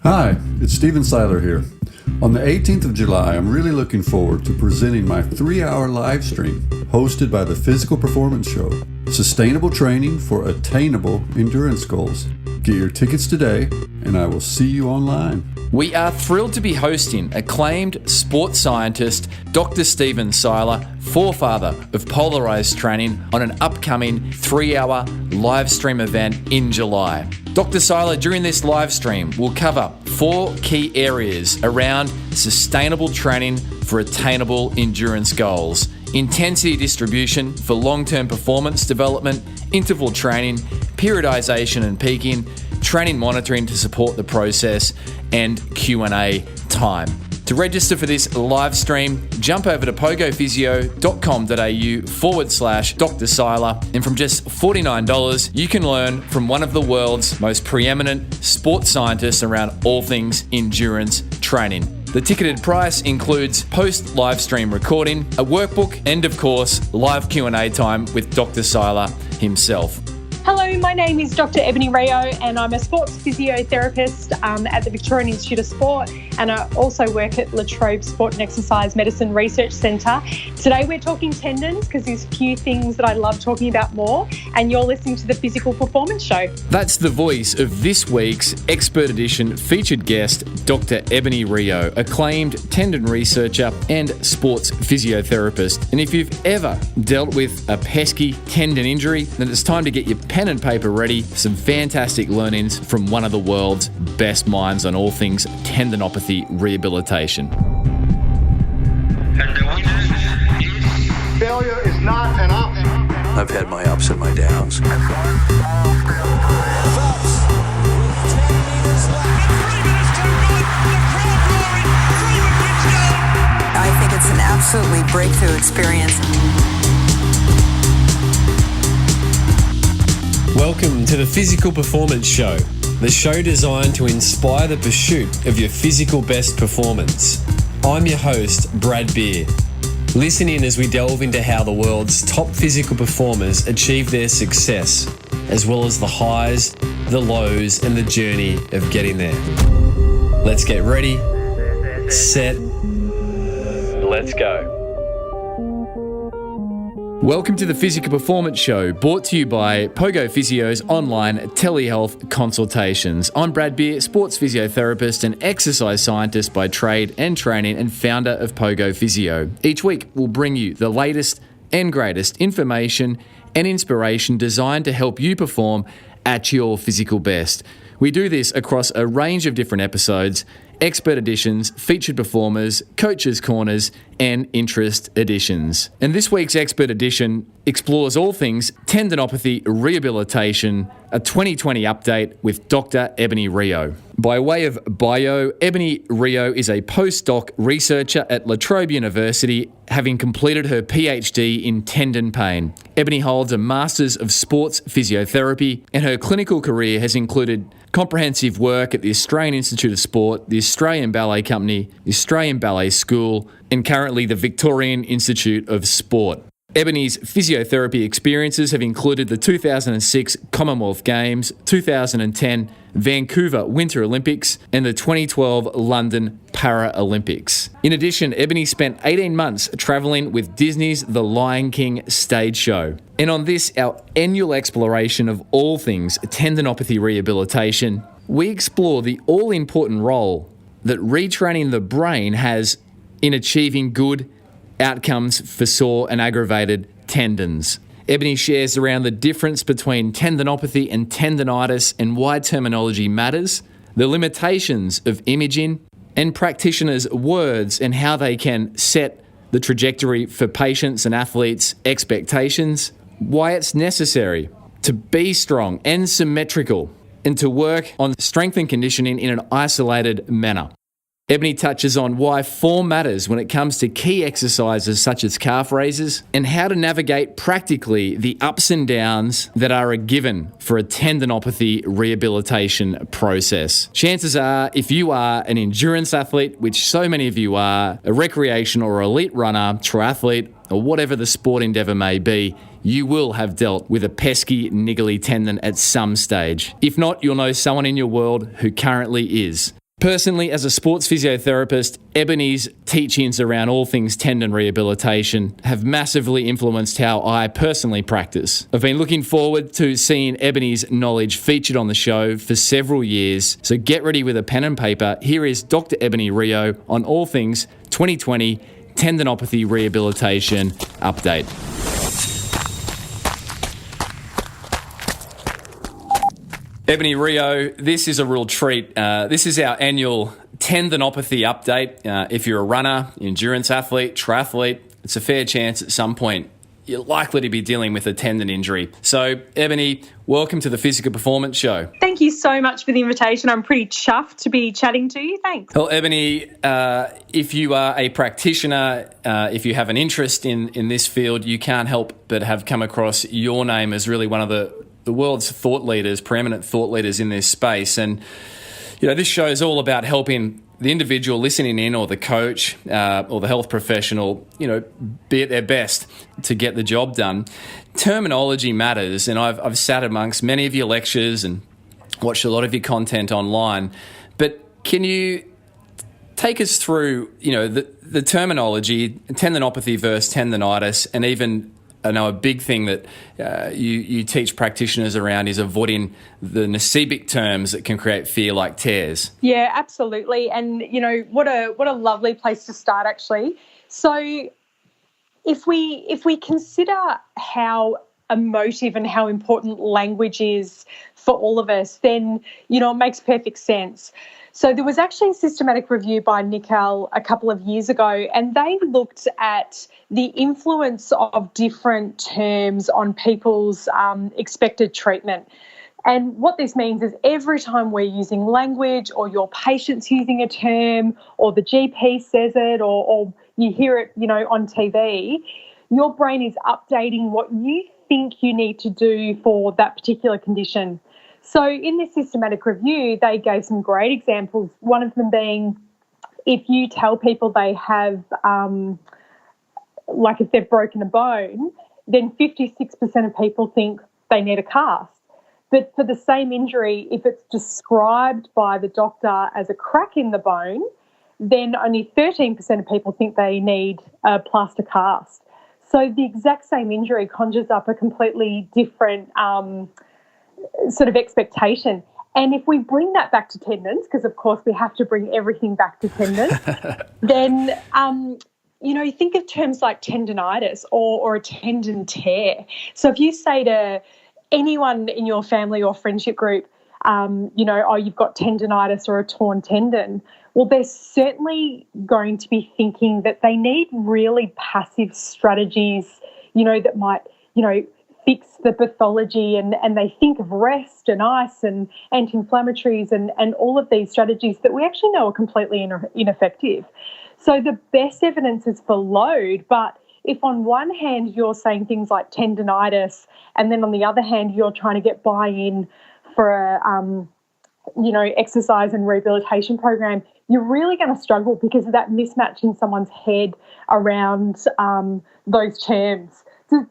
Hi, it's Stephen Seiler here. On the 18th of July, I'm really looking forward to presenting my 3-hour live stream hosted by the Physical Performance Show, Sustainable Training for Attainable Endurance Goals. Get your tickets today, and I will see you online. We are thrilled to be hosting acclaimed sports scientist Dr. Stephen Seiler, forefather of polarized training, on an upcoming 3-hour live stream event in July. Dr. Seiler, during this live stream, will cover 4 key areas around sustainable training for attainable endurance goals: intensity distribution for long-term performance development, interval training, periodization and peaking, training monitoring to support the process, and Q&A time. To register for this live stream, jump over to pogophysio.com.au/Dr. Seiler, and from just $49, you can learn from one of the world's most preeminent sports scientists around all things endurance training. The ticketed price includes post-live stream recording, a workbook, and of course, live Q&A time with Dr. Seiler himself. Hello, my name is Dr. Ebonie Rio, and I'm a sports physiotherapist at the Victorian Institute of Sport, and I also work at La Trobe Sport and Exercise Medicine Research Centre. Today we're talking tendons because there's few things that I love talking about more, and you're listening to the Physical Performance Show. That's the voice of this week's Expert Edition featured guest, Dr. Ebonie Rio, acclaimed tendon researcher and sports physiotherapist. And if you've ever dealt with a pesky tendon injury, then it's time to get your pen and paper ready for some fantastic learnings from one of the world's best minds on all things tendinopathy rehabilitation. And the winner is... Failure is not an option. I've had my ups and my downs. I think it's an absolutely breakthrough experience. Welcome to the Physical Performance Show, the show designed to inspire the pursuit of your physical best performance. I'm your host, Brad Beer. Listen in as we delve into how the world's top physical performers achieve their success, as well as the highs, the lows, and the journey of getting there. Let's get ready, set, let's go. Welcome to the Physical Performance Show, brought to you by Pogo Physio's online telehealth consultations. I'm Brad Beer, sports physiotherapist and exercise scientist by trade and training, and founder of Pogo Physio. Each week, we'll bring you the latest and greatest information and inspiration designed to help you perform at your physical best. We do this across a range of different episodes: expert editions, featured performers, coaches' corners, and interest editions. And this week's expert edition explores all things tendinopathy rehabilitation, a 2020 update with Dr. Ebonie Rio. By way of bio, Ebonie Rio is a postdoc researcher at La Trobe University, having completed her PhD in tendon pain. Ebonie holds a Masters of Sports Physiotherapy, and her clinical career has included comprehensive work at the Australian Institute of Sport, the Australian Ballet Company, the Australian Ballet School, and currently the Victorian Institute of Sport. Ebonie's physiotherapy experiences have included the 2006 Commonwealth Games, 2010 Vancouver Winter Olympics, and the 2012 London Paralympics. In addition, Ebonie spent 18 months travelling with Disney's The Lion King stage show. And on this, our annual exploration of all things tendinopathy rehabilitation, we explore the all-important role that retraining the brain has in achieving good outcomes for sore and aggravated tendons. Ebonie shares around the difference between tendinopathy and tendonitis and why terminology matters, the limitations of imaging, and practitioners' words and how they can set the trajectory for patients and athletes' expectations, why it's necessary to be strong and symmetrical, and to work on strength and conditioning in an isolated manner. Ebonie touches on why form matters when it comes to key exercises such as calf raises, and how to navigate practically the ups and downs that are a given for a tendinopathy rehabilitation process. Chances are, if you are an endurance athlete, which so many of you are, a recreation or elite runner, triathlete, or whatever the sport endeavour may be, you will have dealt with a pesky, niggly tendon at some stage. If not, you'll know someone in your world who currently is. Personally, as a sports physiotherapist, Ebonie's teachings around all things tendon rehabilitation have massively influenced how I personally practice. I've been looking forward to seeing Ebonie's knowledge featured on the show for several years, so get ready with a pen and paper. Here is Dr. Ebonie Rio on all things 2020 tendinopathy rehabilitation update. Ebonie Rio, this is a real treat. This is our annual tendinopathy update. If you're a runner, endurance athlete, triathlete, it's a fair chance at some point you're likely to be dealing with a tendon injury. So, Ebonie, welcome to the Physical Performance Show. Thank you so much for the invitation. I'm pretty chuffed to be chatting to you. Thanks. Well, Ebonie, if you are a practitioner, if you have an interest in this field, you can't help but have come across your name as really one of the world's thought leaders, preeminent thought leaders in this space. And, you know, this show is all about helping the individual listening in or the coach or the health professional, you know, be at their best to get the job done. Terminology matters, and I've sat amongst many of your lectures and watched a lot of your content online. But can you take us through, you know, the terminology, tendinopathy versus tendonitis, and even I know a big thing that you teach practitioners around is avoiding the necebic terms that can create fear, like tears. Yeah, absolutely. And, you know, what a lovely place to start, actually. So if we consider how emotive and how important language is for all of us, then, you know, it makes perfect sense. So there was actually a systematic review by Nickel a couple of years ago, and they looked at the influence of different terms on people's expected treatment. And what this means is every time we're using language, or your patient's using a term, or the GP says it, or you hear it, you know, on TV, your brain is updating what you think you need to do for that particular condition. So in this systematic review, they gave some great examples, one of them being if you tell people they have, like if they've broken a bone, then 56% of people think they need a cast. But for the same injury, if it's described by the doctor as a crack in the bone, then only 13% of people think they need a plaster cast. So the exact same injury conjures up a completely different sort of expectation. And if we bring that back to tendons, because of course we have to bring everything back to tendons, then, you know, you think of terms like tendonitis or a tendon tear. So if you say to anyone in your family or friendship group, you know, oh, you've got tendonitis or a torn tendon, well, they're certainly going to be thinking that they need really passive strategies, you know, that might, you know, fix the pathology, and they think of rest and ice and anti-inflammatories and all of these strategies that we actually know are completely ineffective. So the best evidence is for load, but if on one hand you're saying things like tendonitis, and then on the other hand you're trying to get buy-in for a you know, exercise and rehabilitation program, you're really going to struggle because of that mismatch in someone's head around those terms.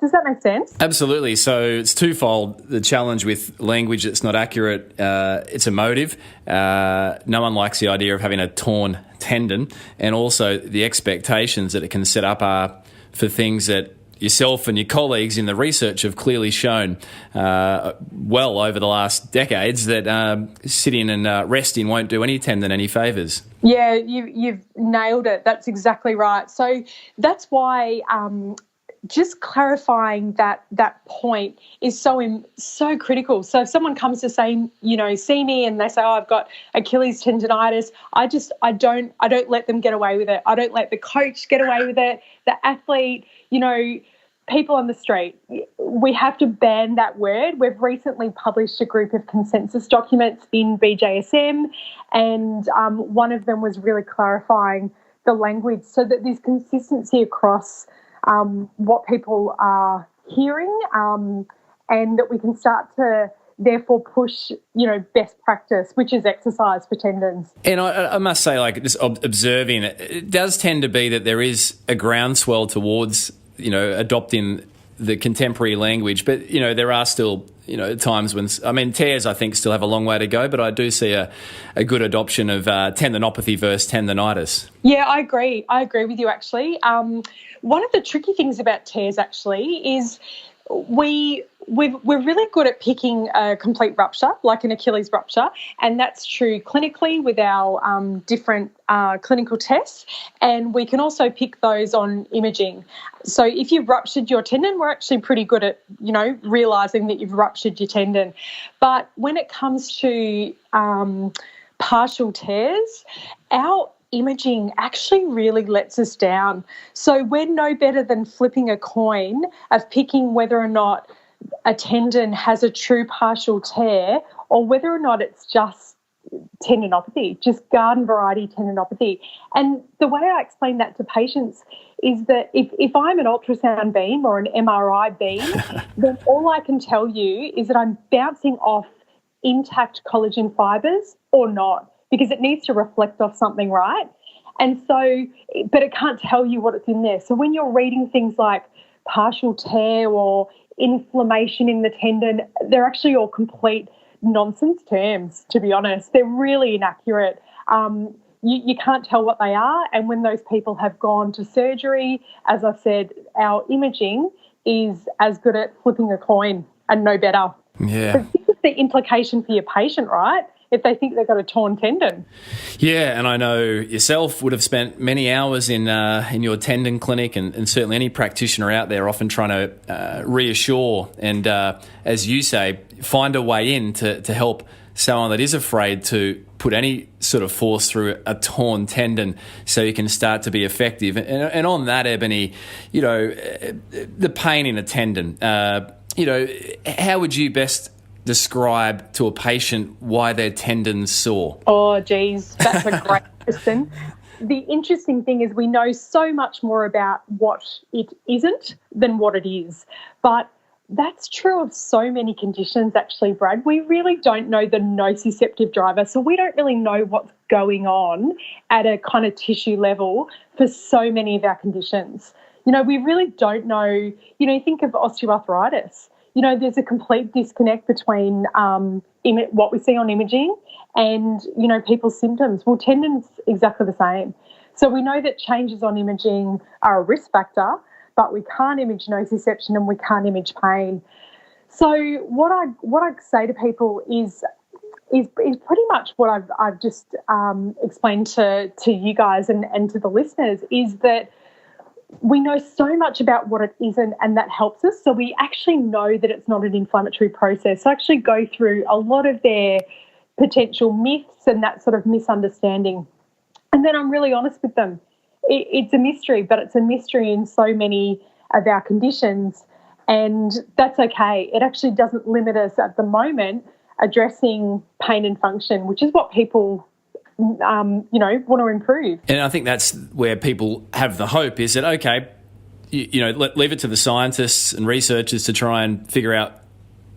Does that make sense? Absolutely. So it's twofold. The challenge with language that's not accurate, it's emotive. No one likes the idea of having a torn tendon, and also the expectations that it can set up are for things that yourself and your colleagues in the research have clearly shown well over the last decades that sitting and resting won't do any tendon any favours. Yeah, you've nailed it. That's exactly right. So that's why just clarifying that point is so critical. So if someone comes to say, you know, see me and they say, oh, I've got Achilles tendonitis, I don't let them get away with it. I don't let the coach get away with it, the athlete, you know, people on the street. We have to ban that word. We've recently published a group of consensus documents in BJSM, and one of them was really clarifying the language so that there's consistency across what people are hearing, and that we can start to therefore push, you know, best practice, which is exercise for tendons. And I must say, like, just observing it does tend to be that there is a groundswell towards, you know, adopting the contemporary language, but, you know, there are still times when, tears I think still have a long way to go, but I do see a good adoption of tendinopathy versus tendonitis. Yeah, I agree. I agree with you, actually. One of the tricky things about tears, actually, is we're really good at picking a complete rupture, like an Achilles rupture, and that's true clinically with our different clinical tests, and we can also pick those on imaging. So if you've ruptured your tendon, we're actually pretty good at, realising that you've ruptured your tendon. But when it comes to partial tears, our imaging actually really lets us down. So we're no better than flipping a coin of picking whether or not a tendon has a true partial tear or whether or not it's just tendinopathy, just garden variety tendinopathy. And the way I explain that to patients is that if I'm an ultrasound beam or an MRI beam, then all I can tell you is that I'm bouncing off intact collagen fibres or not, because it needs to reflect off something, right? And so, but it can't tell you what it's in there. So when you're reading things like partial tear or inflammation in the tendon, they're actually all complete nonsense terms, to be honest. They're really inaccurate. You can't tell what they are. And when those people have gone to surgery, as I said, our imaging is as good at flipping a coin and no better. Yeah. But this is the implication for your patient, right? If they think they've got a torn tendon. Yeah, and I know yourself would have spent many hours in your tendon clinic, and certainly any practitioner out there often trying to reassure and, as you say, find a way in to help someone that is afraid to put any sort of force through a torn tendon so you can start to be effective. And on that, Ebonie, the pain in a tendon, how would you best describe to a patient why their tendon's sore? Oh, geez, that's a great question. The interesting thing is we know so much more about what it isn't than what it is. But that's true of so many conditions, actually, Brad. We really don't know the nociceptive driver, so we don't really know what's going on at a kind of tissue level for so many of our conditions. We really don't know. Think of osteoarthritis. There's a complete disconnect between what we see on imaging and, people's symptoms. Well, tendons exactly the same. So we know that changes on imaging are a risk factor, but we can't image nociception and we can't image pain. So what I say to people is pretty much what I've just explained to you guys and to the listeners, is that we know so much about what it isn't, and that helps us. So we actually know that it's not an inflammatory process. So I actually go through a lot of their potential myths and that sort of misunderstanding. And then I'm really honest with them. It's a mystery, but it's a mystery in so many of our conditions, and that's okay. It actually doesn't limit us at the moment addressing pain and function, which is what people want to improve. And I think that's where people have the hope, is that, okay, leave it to the scientists and researchers to try and figure out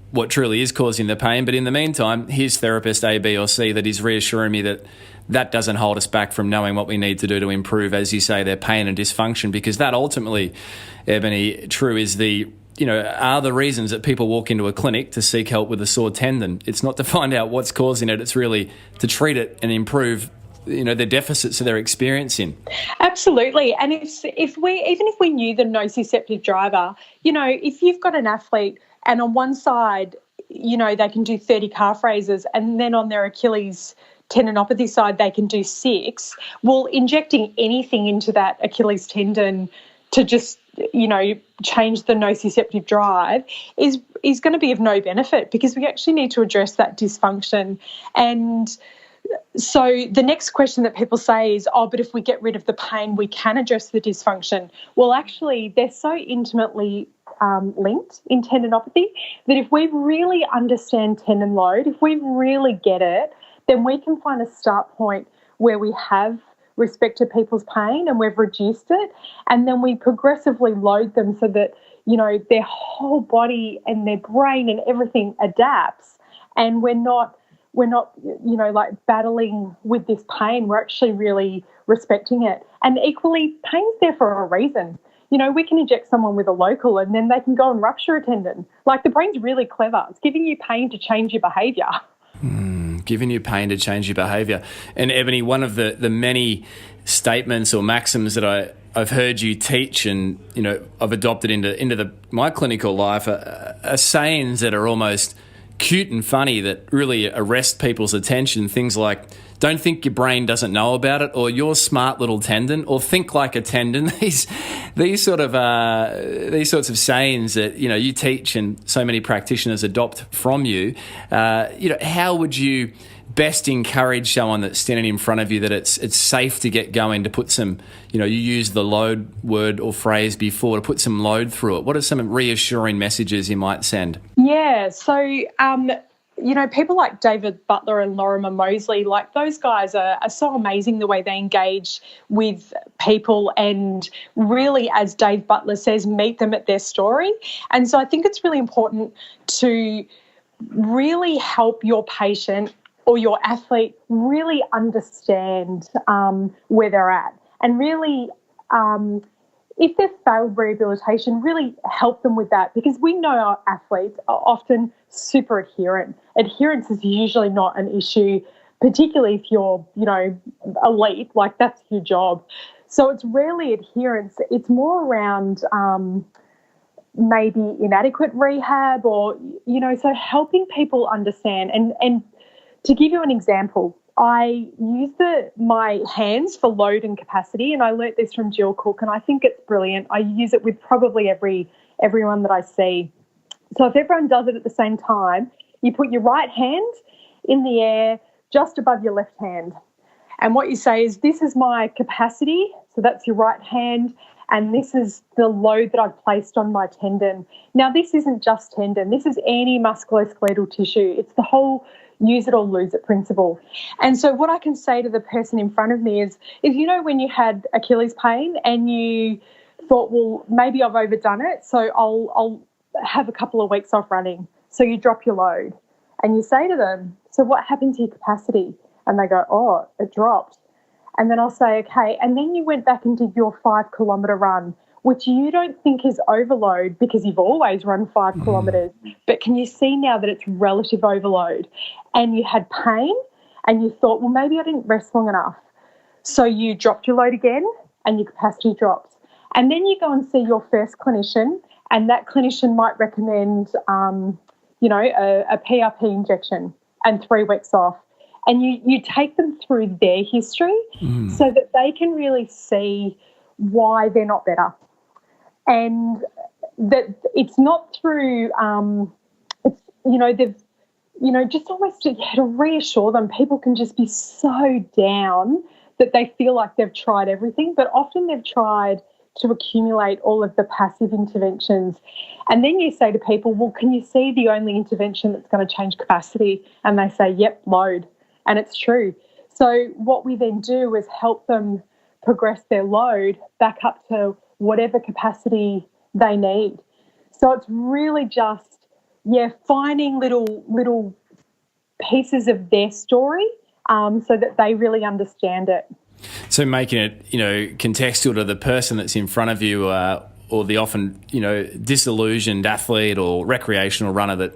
what truly is causing the pain. But in the meantime, here's therapist A, B or C that is reassuring me that doesn't hold us back from knowing what we need to do to improve, as you say, their pain and dysfunction, because that ultimately, Ebonie, true is are the reasons that people walk into a clinic to seek help with a sore tendon. It's not to find out what's causing it. It's really to treat it and improve, the deficits that they're experiencing. Absolutely. And if we knew the nociceptive driver, if you've got an athlete and on one side, they can do 30 calf raises, and then on their Achilles tendinopathy side, they can do 6. Well, injecting anything into that Achilles tendon to just, change the nociceptive drive is going to be of no benefit, because we actually need to address that dysfunction. And so the next question that people say is, but if we get rid of the pain, we can address the dysfunction. Well, actually, they're so intimately linked in tendinopathy that if we really understand tendon load, if we really get it, then we can find a start point where we have respect to people's pain and we've reduced it, and then we progressively load them so that, their whole body and their brain and everything adapts, and we're not battling with this pain. We're actually really respecting it. And equally, pain's there for a reason. we can inject someone with a local and then they can go and rupture a tendon. Like, the brain's really clever. It's giving you pain to change your behaviour. Giving you pain to change your behaviour. And Ebonie, one of the many statements or maxims that I've heard you teach and, I've adopted into my clinical life are sayings that are almost cute and funny that really arrest people's attention. Things like, don't think your brain doesn't know about it, or you're smart little tendon, or think like a tendon. These sorts of sayings that you teach and so many practitioners adopt from you. How would you best encourage someone that's standing in front of you that it's safe to get going, to put some, you used the load word or phrase before, to put some load through it? What are some reassuring messages you might send? Yeah, so people like David Butler and Lorimer Mosley, like, those guys are so amazing the way they engage with people and really, as Dave Butler says, meet them at their story. And so I think it's really important to really help your patient or your athlete really understand where they're at, and really, if they've failed rehabilitation, really help them with that, because we know our athletes are often super adherent. Adherence is usually not an issue, particularly if you're, elite, like, that's your job. So it's rarely adherence. It's more around maybe inadequate rehab or, so helping people understand. And to give you an example, I use my hands for load and capacity, and I learnt this from Jill Cook, and I think it's brilliant. I use it with probably everyone that I see. So if everyone does it at the same time, you put your right hand in the air just above your left hand. And what you say is, this is my capacity, so that's your right hand, and this is the load that I've placed on my tendon. Now, this isn't just tendon. This is any musculoskeletal tissue. It's the whole use it or lose it principle. And so what I can say to the person in front of me is when you had Achilles pain and you thought, well, maybe I've overdone it, so I'll have a couple of weeks off running. So you drop your load and you say to them, so what happened to your capacity? And they go, oh, it dropped. And then I'll say, okay, and then you went back and did your 5-kilometre run, which you don't think is overload because you've always run 5 kilometres, but can you see now that it's relative overload? And you had pain and you thought, well, maybe I didn't rest long enough. So you dropped your load again and your capacity drops. And then you go and see your first clinician, and that clinician might recommend, a PRP injection and 3 weeks off. And you take them through their history so that they can really see why they're not better. And that it's not through, just almost to reassure them. People can just be so down that they feel like they've tried everything, but often they've tried to accumulate all of the passive interventions. And then you say to people, well, can you see the only intervention that's going to change capacity? And they say, yep, load. And it's true. So what we then do is help them progress their load back up to whatever capacity they need. So it's really just, finding little pieces of their story so that they really understand it. So making it, contextual to the person that's in front of you, or the often, disillusioned athlete or recreational runner that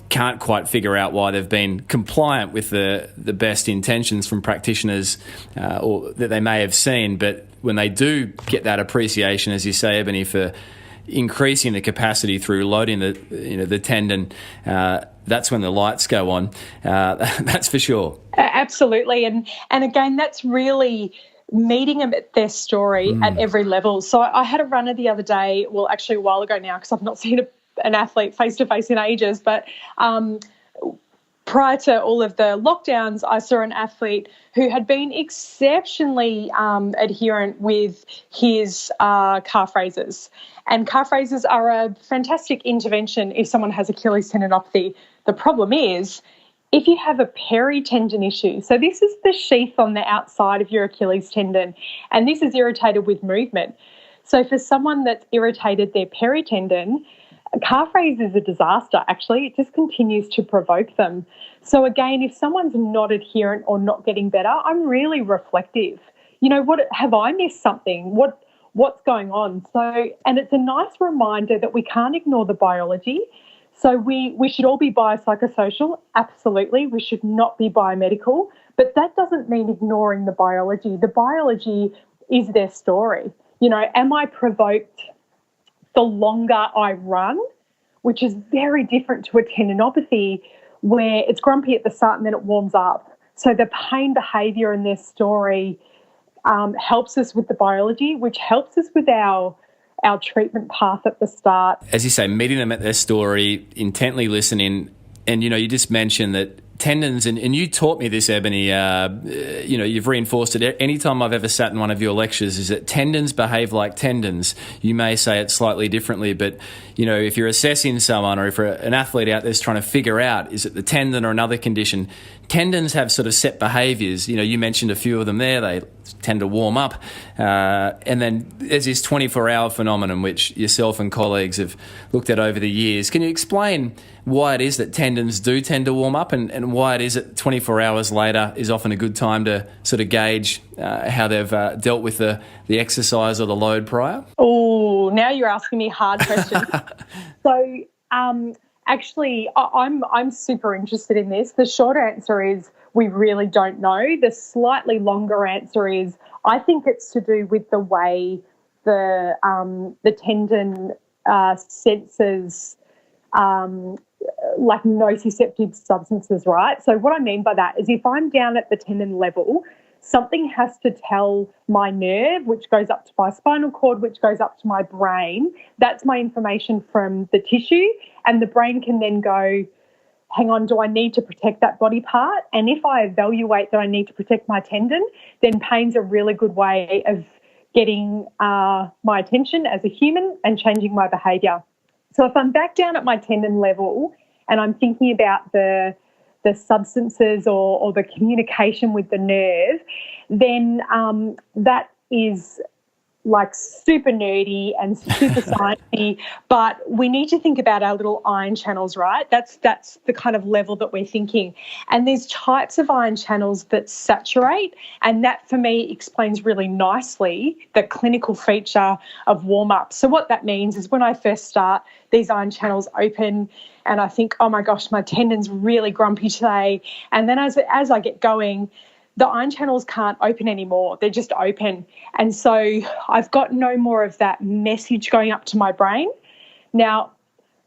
can't quite figure out why they've been compliant with the best intentions from practitioners or that they may have seen. But when they do get that appreciation, as you say, Ebonie, for increasing the capacity through loading the tendon, that's when the lights go on. That's for sure. Absolutely. And again, that's really meeting them at their story at every level. So I had a runner the other day, well, actually a while ago now, because I've not seen an athlete face-to-face in ages, but prior to all of the lockdowns, I saw an athlete who had been exceptionally adherent with his calf raises. And calf raises are a fantastic intervention if someone has Achilles tendinopathy. The problem is, if you have a peritendon issue, so this is the sheath on the outside of your Achilles tendon, and this is irritated with movement. So for someone that's irritated their peritendon, calf raise is a disaster, actually. It just continues to provoke them. So again, if someone's not adherent or not getting better, I'm really reflective. What have I missed something? what's going on. So, and it's a nice reminder that we can't ignore the biology. So we should all be biopsychosocial, absolutely. We should not be biomedical, but that doesn't mean ignoring the biology. The biology is their story. You know, am I provoked the longer I run, which is very different to a tendinopathy where it's grumpy at the start and then it warms up. So the pain behaviour in their story helps us with the biology, which helps us with our treatment path at the start. As you say, meeting them at their story, intently listening, and, you know, you just mentioned that tendons, and you taught me this, Ebonie, you know, you've reinforced it any time I've ever sat in one of your lectures, is that tendons behave like tendons. You may say it slightly differently, but, you know, if you're assessing someone or if an athlete out there's trying to figure out, is it the tendon or another condition, tendons have sort of set behaviours. You know, you mentioned a few of them there. They tend to warm up. And then there's this 24-hour phenomenon, which yourself and colleagues have looked at over the years. Can you explain why it is that tendons do tend to warm up and why it is that 24 hours later is often a good time to sort of gauge how they've dealt with the exercise or the load prior? Oh, now you're asking me hard questions. So actually, I'm super interested in this. The short answer is we really don't know. The slightly longer answer is I think it's to do with the way the tendon senses like nociceptive substances, right? So what I mean by that is if I'm down at the tendon level, something has to tell my nerve, which goes up to my spinal cord, which goes up to my brain. That's my information from the tissue, and the brain can then go, hang on, do I need to protect that body part? And if I evaluate that I need to protect my tendon, then pain's a really good way of getting my attention as a human and changing my behaviour. So if I'm back down at my tendon level and I'm thinking about the substances or the communication with the nerve, then that is like super nerdy and super sciencey, but we need to think about our little ion channels, right? That's the kind of level that we're thinking. And there's types of ion channels that saturate, and that for me explains really nicely the clinical feature of warm-up. So what that means is when I first start, these ion channels open and I think, oh my gosh, my tendon's really grumpy today. And then as I get going, the ion channels can't open anymore. They're just open. And so I've got no more of that message going up to my brain. Now,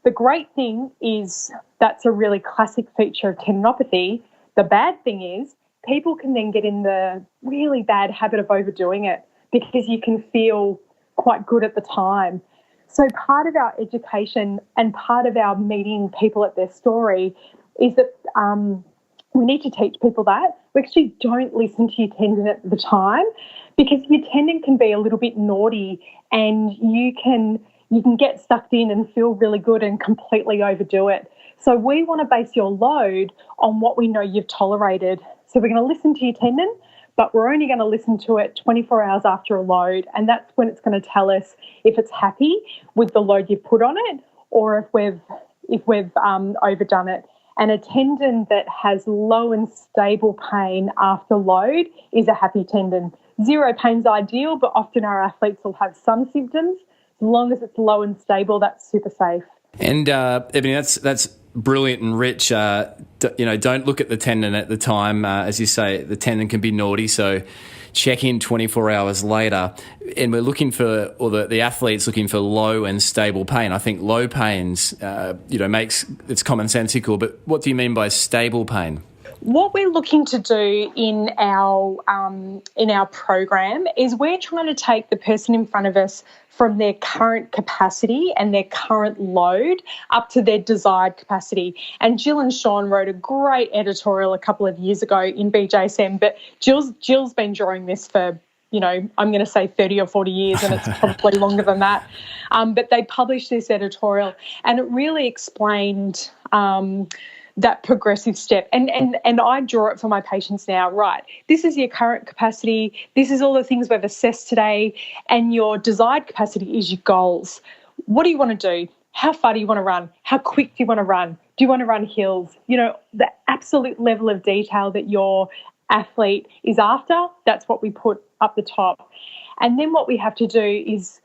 the great thing is that's a really classic feature of tendinopathy. The bad thing is people can then get in the really bad habit of overdoing it because you can feel quite good at the time. So part of our education and part of our meeting people at their story is that we need to teach people that. We actually don't listen to your tendon at the time because your tendon can be a little bit naughty and you can get sucked in and feel really good and completely overdo it. So we want to base your load on what we know you've tolerated. So we're going to listen to your tendon, but we're only going to listen to it 24 hours after a load, and that's when it's going to tell us if it's happy with the load you've put on it or if we've overdone it. And a tendon that has low and stable pain after load is a happy tendon. Zero pain's ideal, but often our athletes will have some symptoms. As long as it's low and stable, that's super safe. And Ebonie, that's brilliant and rich. Don't look at the tendon at the time. As you say, the tendon can be naughty, so check in 24 hours later. And we're looking for, or the athlete's looking for low and stable pain. I think low pains, makes it's commonsensical, but what do you mean by stable pain? What we're looking to do in our program is we're trying to take the person in front of us from their current capacity and their current load up to their desired capacity. And Jill and Sean wrote a great editorial a couple of years ago in BJSM, but Jill's been drawing this for, I'm going to say 30 or 40 years, and it's probably longer than that. But they published this editorial and it really explained that progressive step. And I draw it for my patients now, right? This is your current capacity. This is all the things we've assessed today. And your desired capacity is your goals. What do you want to do? How far do you want to run? How quick do you want to run? Do you want to run hills? The absolute level of detail that your athlete is after, that's what we put up the top. And then what we have to do is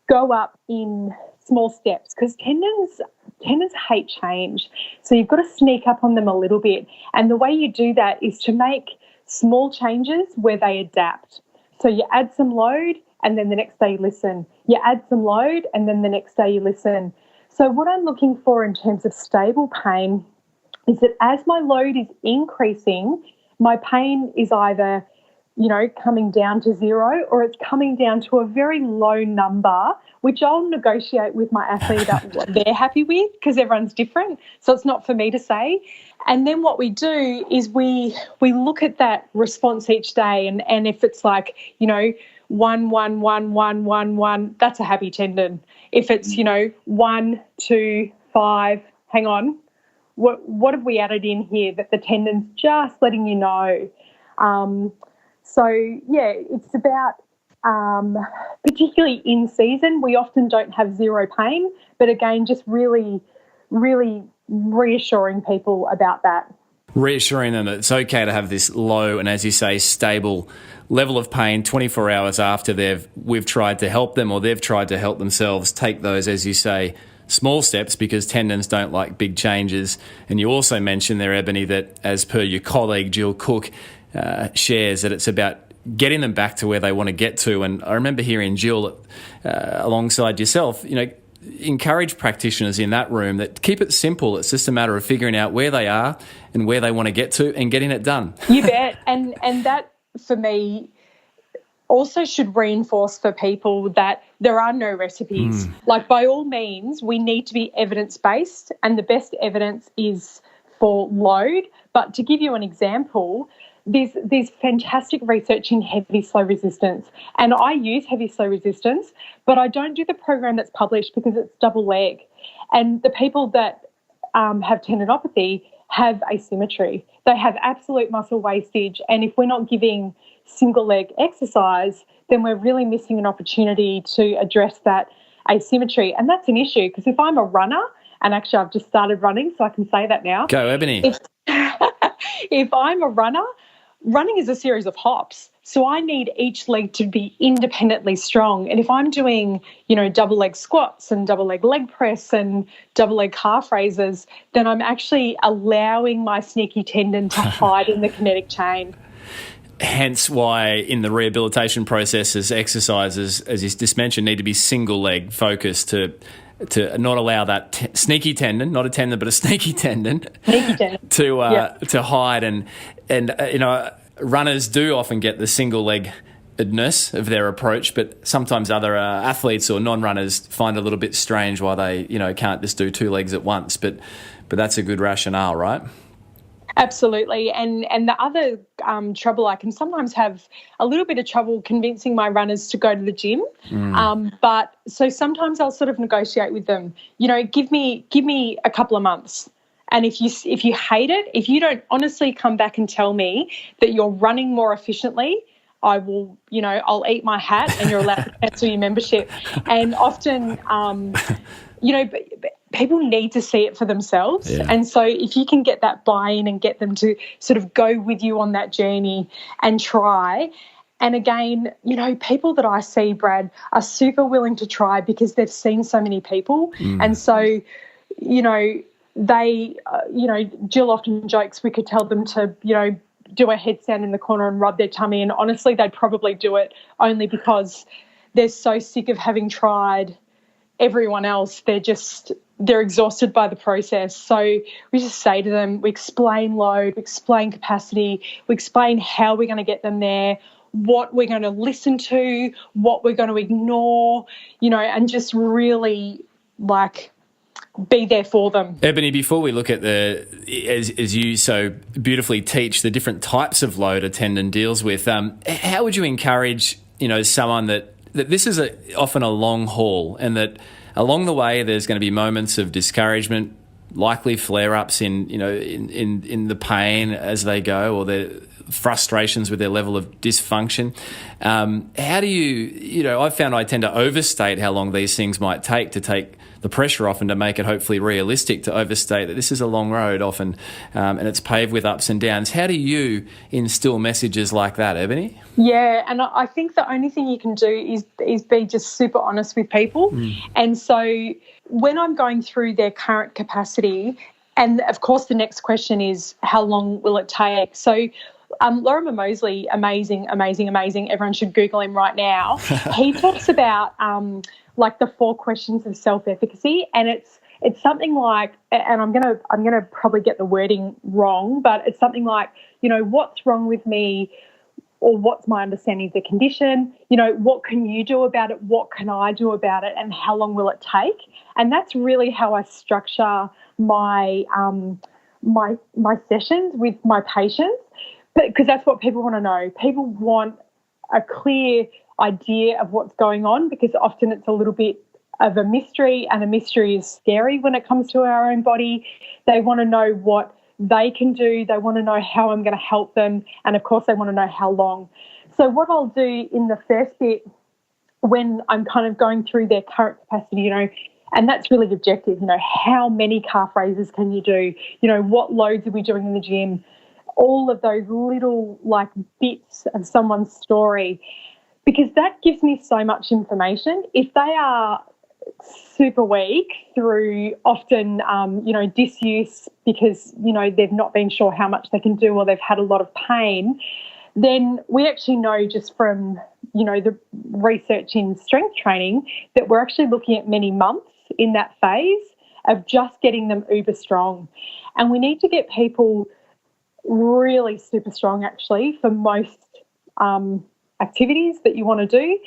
go up in small steps, because tendons hate change. So you've got to sneak up on them a little bit. And the way you do that is to make small changes where they adapt. So you add some load and then the next day you listen. You add some load and then the next day you listen. So what I'm looking for in terms of stable pain is that as my load is increasing, my pain is either, coming down to zero, or it's coming down to a very low number, which I'll negotiate with my athlete at what they're happy with, because everyone's different. So it's not for me to say. And then what we do is we look at that response each day, and if it's like, 1, 1, 1, 1, 1, 1, that's a happy tendon. If it's, 1, 2, 5, hang on, what have we added in here that the tendon's just letting you know? It's about, particularly in season, we often don't have zero pain, but again, just really, really reassuring people about that. Reassuring them that it's okay to have this low and, as you say, stable level of pain 24 hours after we've tried to help them or they've tried to help themselves. Take those, as you say, small steps, because tendons don't like big changes. And you also mentioned there, Ebonie, that as per your colleague Jill Cook shares, that it's about getting them back to where they want to get to. And I remember hearing Jill alongside yourself, encourage practitioners in that room that keep it simple. It's just a matter of figuring out where they are and where they want to get to and getting it done. You bet. And that, for me, also should reinforce for people that there are no recipes. Like, by all means, we need to be evidence-based, and the best evidence is for load. But to give you an example, there's fantastic research in heavy slow resistance, and I use heavy slow resistance, but I don't do the program that's published because it's double leg. And the people that have tendinopathy have asymmetry. They have absolute muscle wastage, and if we're not giving single leg exercise, then we're really missing an opportunity to address that asymmetry. And that's an issue, because if I'm a runner, and actually I've just started running, so I can say that now. Go, Ebonie. If I'm a runner, running is a series of hops. So I need each leg to be independently strong. And if I'm doing, double leg squats and double leg press and double leg calf raises, then I'm actually allowing my sneaky tendon to hide in the kinetic chain. Hence why in the rehabilitation processes, exercises, as you just mentioned, need to be single leg focused to not allow that sneaky tendon, not a tendon, but a sneaky tendon, to hide. And runners do often get the single leggedness of their approach, but sometimes other athletes or non-runners find it a little bit strange why they can't just do two legs at once. But that's a good rationale, right? Absolutely. And the other trouble, I can sometimes have a little bit of trouble convincing my runners to go to the gym. But so sometimes I'll sort of negotiate with them, give me a couple of months. And if you hate it, if you don't honestly come back and tell me that you're running more efficiently, I will, I'll eat my hat and you're allowed to cancel your membership. And often, people need to see it for themselves. Yeah. And so if you can get that buy-in and get them to sort of go with you on that journey and try. And again, people that I see, Brad, are super willing to try because they've seen so many people. And so, they, Jill often jokes we could tell them to, do a headstand in the corner and rub their tummy. And honestly, they'd probably do it only because they're so sick of having tried everyone else. They're exhausted by the process. So we just say to them, we explain load, we explain capacity, we explain how we're going to get them there, what we're going to listen to, what we're going to ignore, and just really be there for them. Ebonie, before we look at as you so beautifully teach, the different types of load a tendon deals with, how would you encourage, someone that this is often a long haul, and that along the way there's going to be moments of discouragement, likely flare-ups in the pain as they go, or frustrations with their level of dysfunction. How do you, I found I tend to overstate how long these things might take to take the pressure off and to make it hopefully realistic, to overstate that this is a long road often, and it's paved with ups and downs. How do you instill messages like that, Ebonie? Yeah, and I think the only thing you can do is be just super honest with people. And so when I'm going through their current capacity, and of course the next question is, how long will it take? So Lorimer Moseley, amazing. Everyone should Google him right now. He talks about like the 4 questions of self-efficacy, and it's something like, and I'm gonna probably get the wording wrong, but it's something like, what's wrong with me, or what's my understanding of the condition? What can you do about it? What can I do about it? And how long will it take? And that's really how I structure my my sessions with my patients, because that's what people want to know. People want a clear idea of what's going on, because often it's a little bit of a mystery, and a mystery is scary when it comes to our own body. They want to know what they can do. They want to know how I'm going to help them. And, of course, they want to know how long. So what I'll do in the first bit, when I'm kind of going through their current capacity, and that's really objective, how many calf raises can you do? What loads are we doing in the gym? All of those little, bits of someone's story, because that gives me so much information. If they are super weak through often, disuse because, they've not been sure how much they can do, or they've had a lot of pain, then we actually know just from, the research in strength training that we're actually looking at many months in that phase of just getting them uber strong. And we need to get people really super strong, actually, for most activities that you want to do.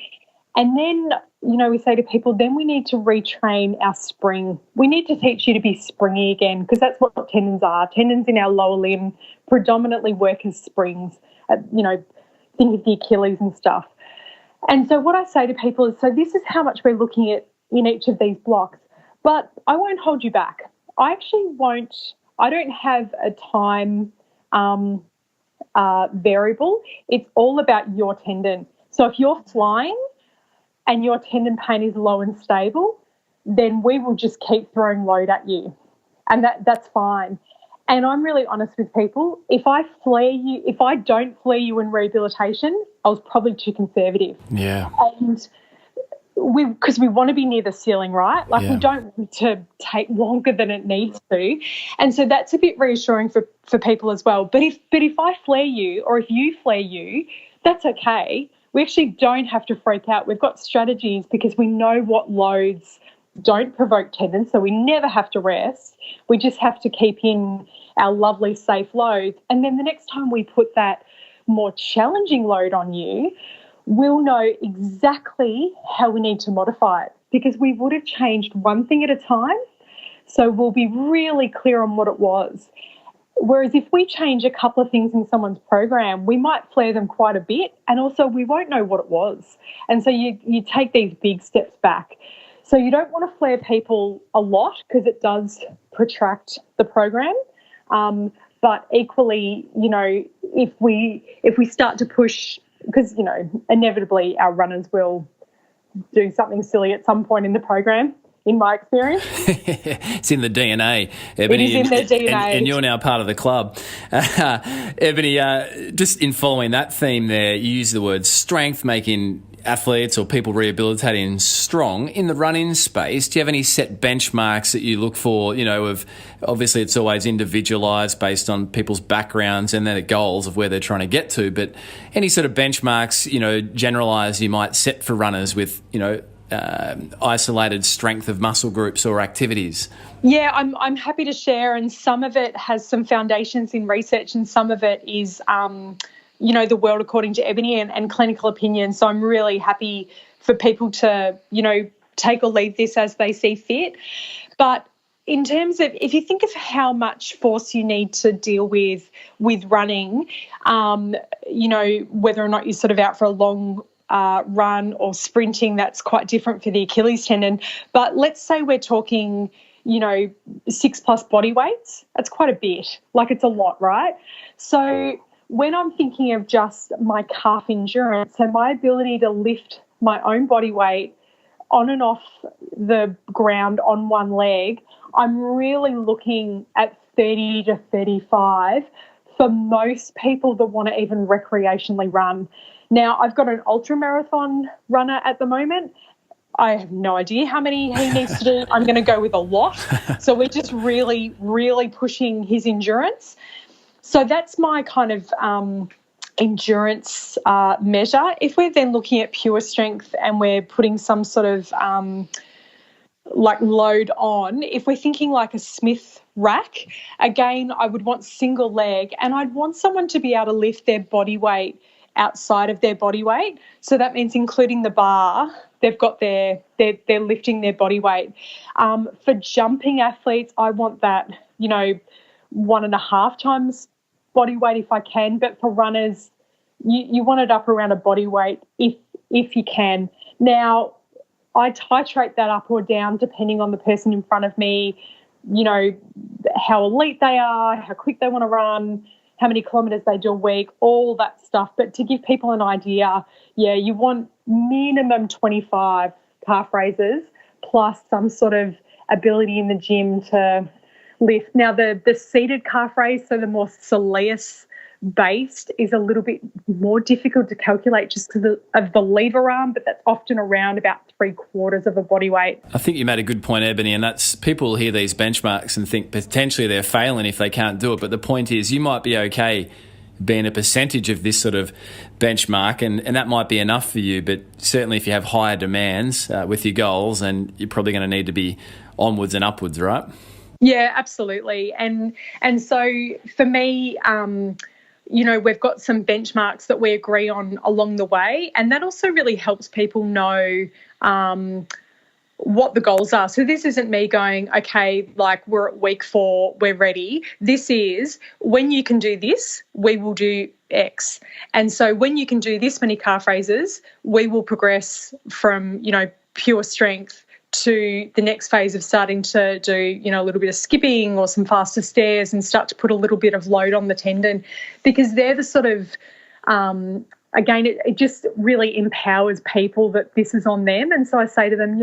And then, we say to people, then we need to retrain our spring. We need to teach you to be springy again, because that's what tendons are. Tendons in our lower limb predominantly work as springs. Think of the Achilles and stuff. And so what I say to people is, so this is how much we're looking at in each of these blocks, but I won't hold you back. I don't have a time variable. It's all about your tendon. So if you're flying and your tendon pain is low and stable, then we will just keep throwing load at you, and that's fine. And I'm really honest with people. If I don't flare you in rehabilitation, I was probably too conservative. Yeah. And because we want to be near the ceiling, right? We don't want to take longer than it needs to. And so that's a bit reassuring for people as well. But if I flare you, or if you flare you, that's okay. We actually don't have to freak out. We've got strategies, because we know what loads don't provoke tendons, so we never have to rest. We just have to keep in our lovely safe loads. And then the next time we put that more challenging load on you, we'll know exactly how we need to modify it, because we would have changed one thing at a time. So we'll be really clear on what it was. Whereas if we change a couple of things in someone's program, we might flare them quite a bit, and also we won't know what it was. And so you take these big steps back. So you don't want to flare people a lot, because it does protract the program. But equally, if we start to push, because, inevitably our runners will do something silly at some point in the program, in my experience. It's in the DNA, Ebonie. It is in their DNA. And you're now part of the club. Ebonie, just in following that theme there, you use the word strength, making athletes or people rehabilitating strong. In the running space, do you have any set benchmarks that you look for? Obviously it's always individualised based on people's backgrounds and their goals of where they're trying to get to, but any sort of benchmarks, generalised you might set for runners with, isolated strength of muscle groups or activities? Yeah, I'm happy to share, and some of it has some foundations in research, and some of it is the world according to Ebonie and clinical opinion. So I'm really happy for people to, take or leave this as they see fit. But in terms of, if you think of how much force you need to deal with running, whether or not you're sort of out for a long run or sprinting, that's quite different for the Achilles tendon. But let's say we're talking, 6+ body weights. That's quite a bit. It's a lot, right? So when I'm thinking of just my calf endurance, so my ability to lift my own body weight on and off the ground on one leg, I'm really looking at 30 to 35 for most people that want to even recreationally run. Now, I've got an ultramarathon runner at the moment. I have no idea how many he needs to do. I'm going to go with a lot. So we're just really, really pushing his endurance. So that's my kind of endurance measure. If we're then looking at pure strength and we're putting some sort of like load on, if we're thinking like a Smith rack, again, I would want single leg, and I'd want someone to be able to lift their body weight outside of their body weight. So that means including the bar, they're lifting their body weight. For jumping athletes, I want that, 1.5 times body weight if I can. But for runners, you want it up around a body weight if you can. Now, I titrate that up or down depending on the person in front of me, how elite they are, how quick they want to run, how many kilometres they do a week, all that stuff. But to give people an idea, you want minimum 25 calf raises plus some sort of ability in the gym to lift. Now, the seated calf raise, so the more soleus based, is a little bit more difficult to calculate just because of the lever arm, but that's often around about 3/4 of a body weight. I think you made a good point, Ebonie, and that's people hear these benchmarks and think potentially they're failing if they can't do it. But the point is you might be okay being a percentage of this sort of benchmark, and that might be enough for you. But certainly if you have higher demands with your goals, and you're probably going to need to be onwards and upwards, right? Yeah, absolutely. And so for me, we've got some benchmarks that we agree on along the way, and that also really helps people know what the goals are. So this isn't me going, okay, like we're at week 4, we're ready. This is when you can do this, we will do X. And so when you can do this many calf raises, we will progress from, pure strength to the next phase of starting to do, a little bit of skipping or some faster stairs and start to put a little bit of load on the tendon, because they're the sort of, again, it just really empowers people that this is on them. And so I say to them,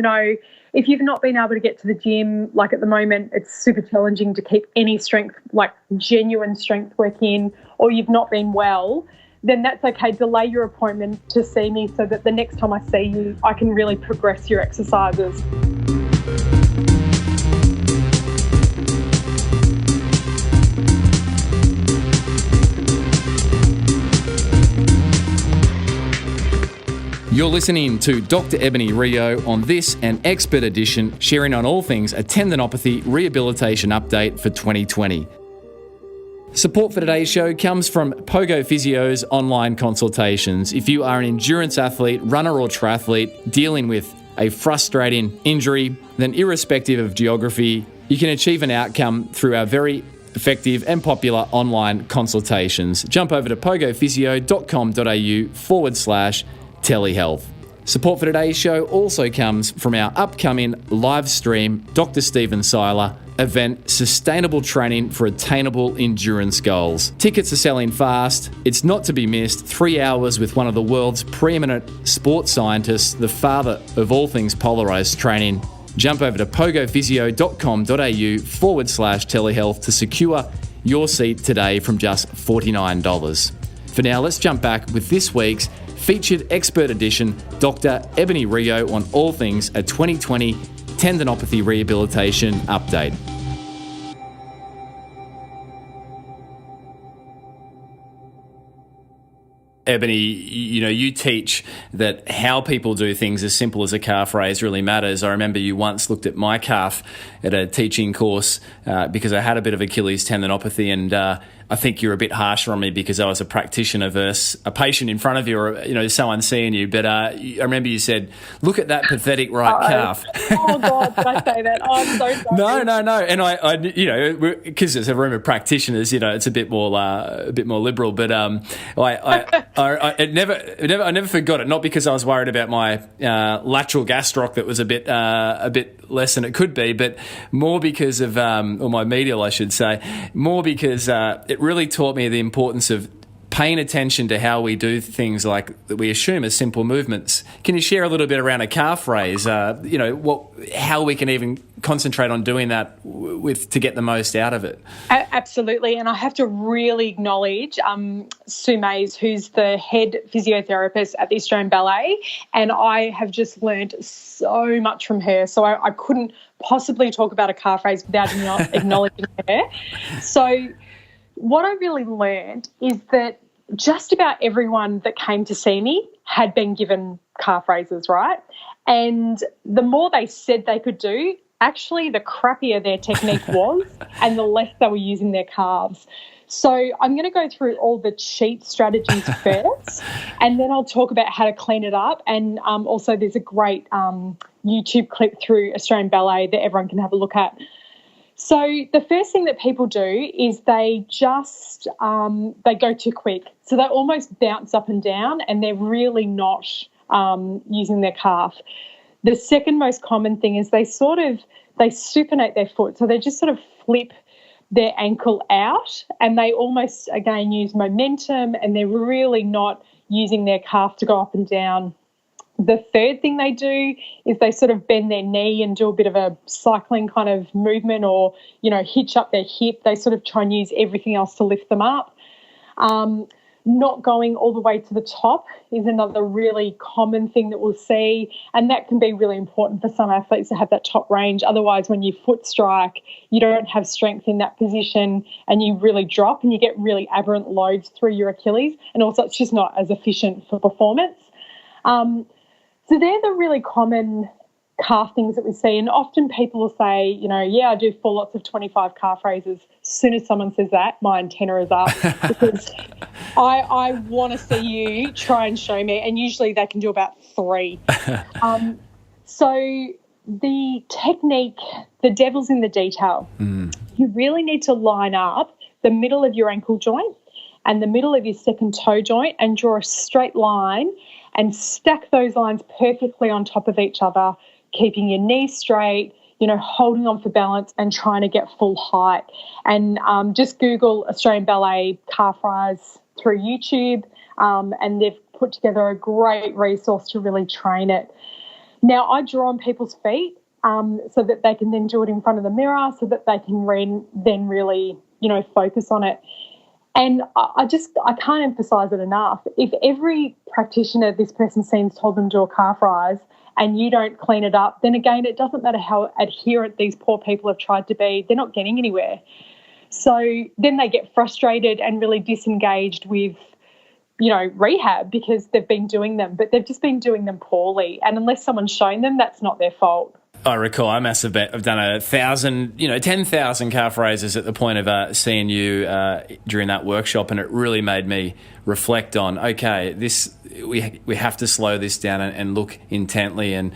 if you've not been able to get to the gym, like at the moment, it's super challenging to keep any strength, like genuine strength work in, or you've not been well, then that's okay. Delay your appointment to see me so that the next time I see you, I can really progress your exercises. You're listening to Dr. Ebonie Rio on this, an expert edition, sharing on all things a tendinopathy rehabilitation update for 2020. Support for today's show comes from Pogo Physio's online consultations. If you are an endurance athlete, runner or triathlete dealing with a frustrating injury, then irrespective of geography, you can achieve an outcome through our very effective and popular online consultations. Jump over to pogophysio.com.au/telehealth. Support for today's show also comes from our upcoming live stream Dr. Stephen Seiler event, Sustainable Training for Attainable Endurance Goals. Tickets are selling fast. It's not to be missed. 3 hours with one of the world's preeminent sports scientists, the father of all things polarized training. Jump over to pogophysio.com.au/telehealth to secure your seat today from just $49. For now, let's jump back with this week's featured expert edition, Dr. Ebonie Rio, on all things a 2020 tendinopathy rehabilitation update. Ebonie, you teach that how people do things as simple as a calf raise really matters. I remember you once looked at my calf at a teaching course because I had a bit of Achilles tendinopathy, and I think you're a bit harsher on me because I was a practitioner versus a patient in front of you, or someone seeing you. But I remember you said, "Look at that pathetic right calf." Oh God, did I say that? Oh, I'm so sorry. No. And I because it's a room of practitioners, it's a bit more liberal. But I never forgot it. Not because I was worried about my lateral gastroc that was a bit less than it could be, but more because of or my medial, I should say, more because it really taught me the importance of paying attention to how we do things like that we assume are simple movements. Can you share a little bit around a calf raise? How we can even concentrate on doing that to get the most out of it? Absolutely, and I have to really acknowledge Sue Mays, who's the head physiotherapist at the Australian Ballet, and I have just learned so much from her. So I couldn't possibly talk about a calf raise without acknowledging her. So what I really learned is that just about everyone that came to see me had been given calf raises, right? And the more they said they could do, actually the crappier their technique was and the less they were using their calves. So I'm going to go through all the cheat strategies first, and then I'll talk about how to clean it up. And also there's a great YouTube clip through Australian Ballet that everyone can have a look at. So the first thing that people do is they just they go too quick. So they almost bounce up and down, and they're really not using their calf. The second most common thing is they supinate their foot. So they just sort of flip their ankle out, and they almost, again, use momentum, and they're really not using their calf to go up and down. The third thing they do is they sort of bend their knee and do a bit of a cycling kind of movement, or, hitch up their hip. They sort of try and use everything else to lift them up. Not going all the way to the top is another really common thing that we'll see, and that can be really important for some athletes to have that top range. Otherwise, when you foot strike, you don't have strength in that position and you really drop and you get really aberrant loads through your Achilles, and also it's just not as efficient for performance. So they're the really common calf things that we see, and often people will say, I do 4 lots of 25 calf raises. As soon as someone says that, my antenna is up because I want to see you try and show me, and usually they can do about 3. So the technique, the devil's in the detail. You really need to line up the middle of your ankle joint and the middle of your second toe joint and draw a straight line and stack those lines perfectly on top of each other, keeping your knees straight, holding on for balance and trying to get full height. And just Google Australian Ballet calf rise through YouTube, and they've put together a great resource to really train it. Now, I draw on people's feet so that they can then do it in front of the mirror, so that they can then really, focus on it. And I can't emphasise it enough. If every practitioner this person's seen told them to do a calf rise and you don't clean it up, then again, it doesn't matter how adherent these poor people have tried to be, they're not getting anywhere. So then they get frustrated and really disengaged with, rehab because they've been doing them, but they've just been doing them poorly. And unless someone's shown them, that's not their fault. I recall I must have done 10,000 calf raises at the point of seeing you during that workshop, and it really made me reflect on, okay, we have to slow this down and look intently and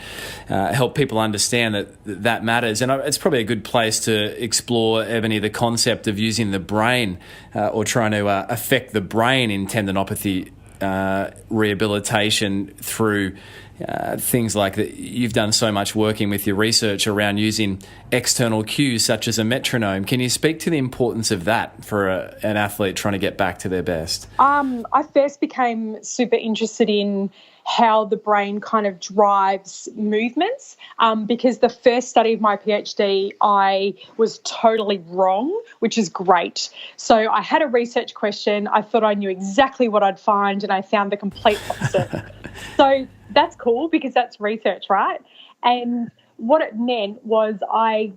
help people understand that matters. And it's probably a good place to explore, Ebonie, the concept of using the brain or trying to affect the brain in tendinopathy rehabilitation through things like that. You've done so much working with your research around using external cues such as a metronome. Can you speak to the importance of that for an athlete trying to get back to their best? I first became super interested in how the brain kind of drives movements because the first study of my PhD, I was totally wrong, which is great. So I had a research question. I thought I knew exactly what I'd find, and I found the complete opposite. So that's cool because that's research, right? And what it meant was I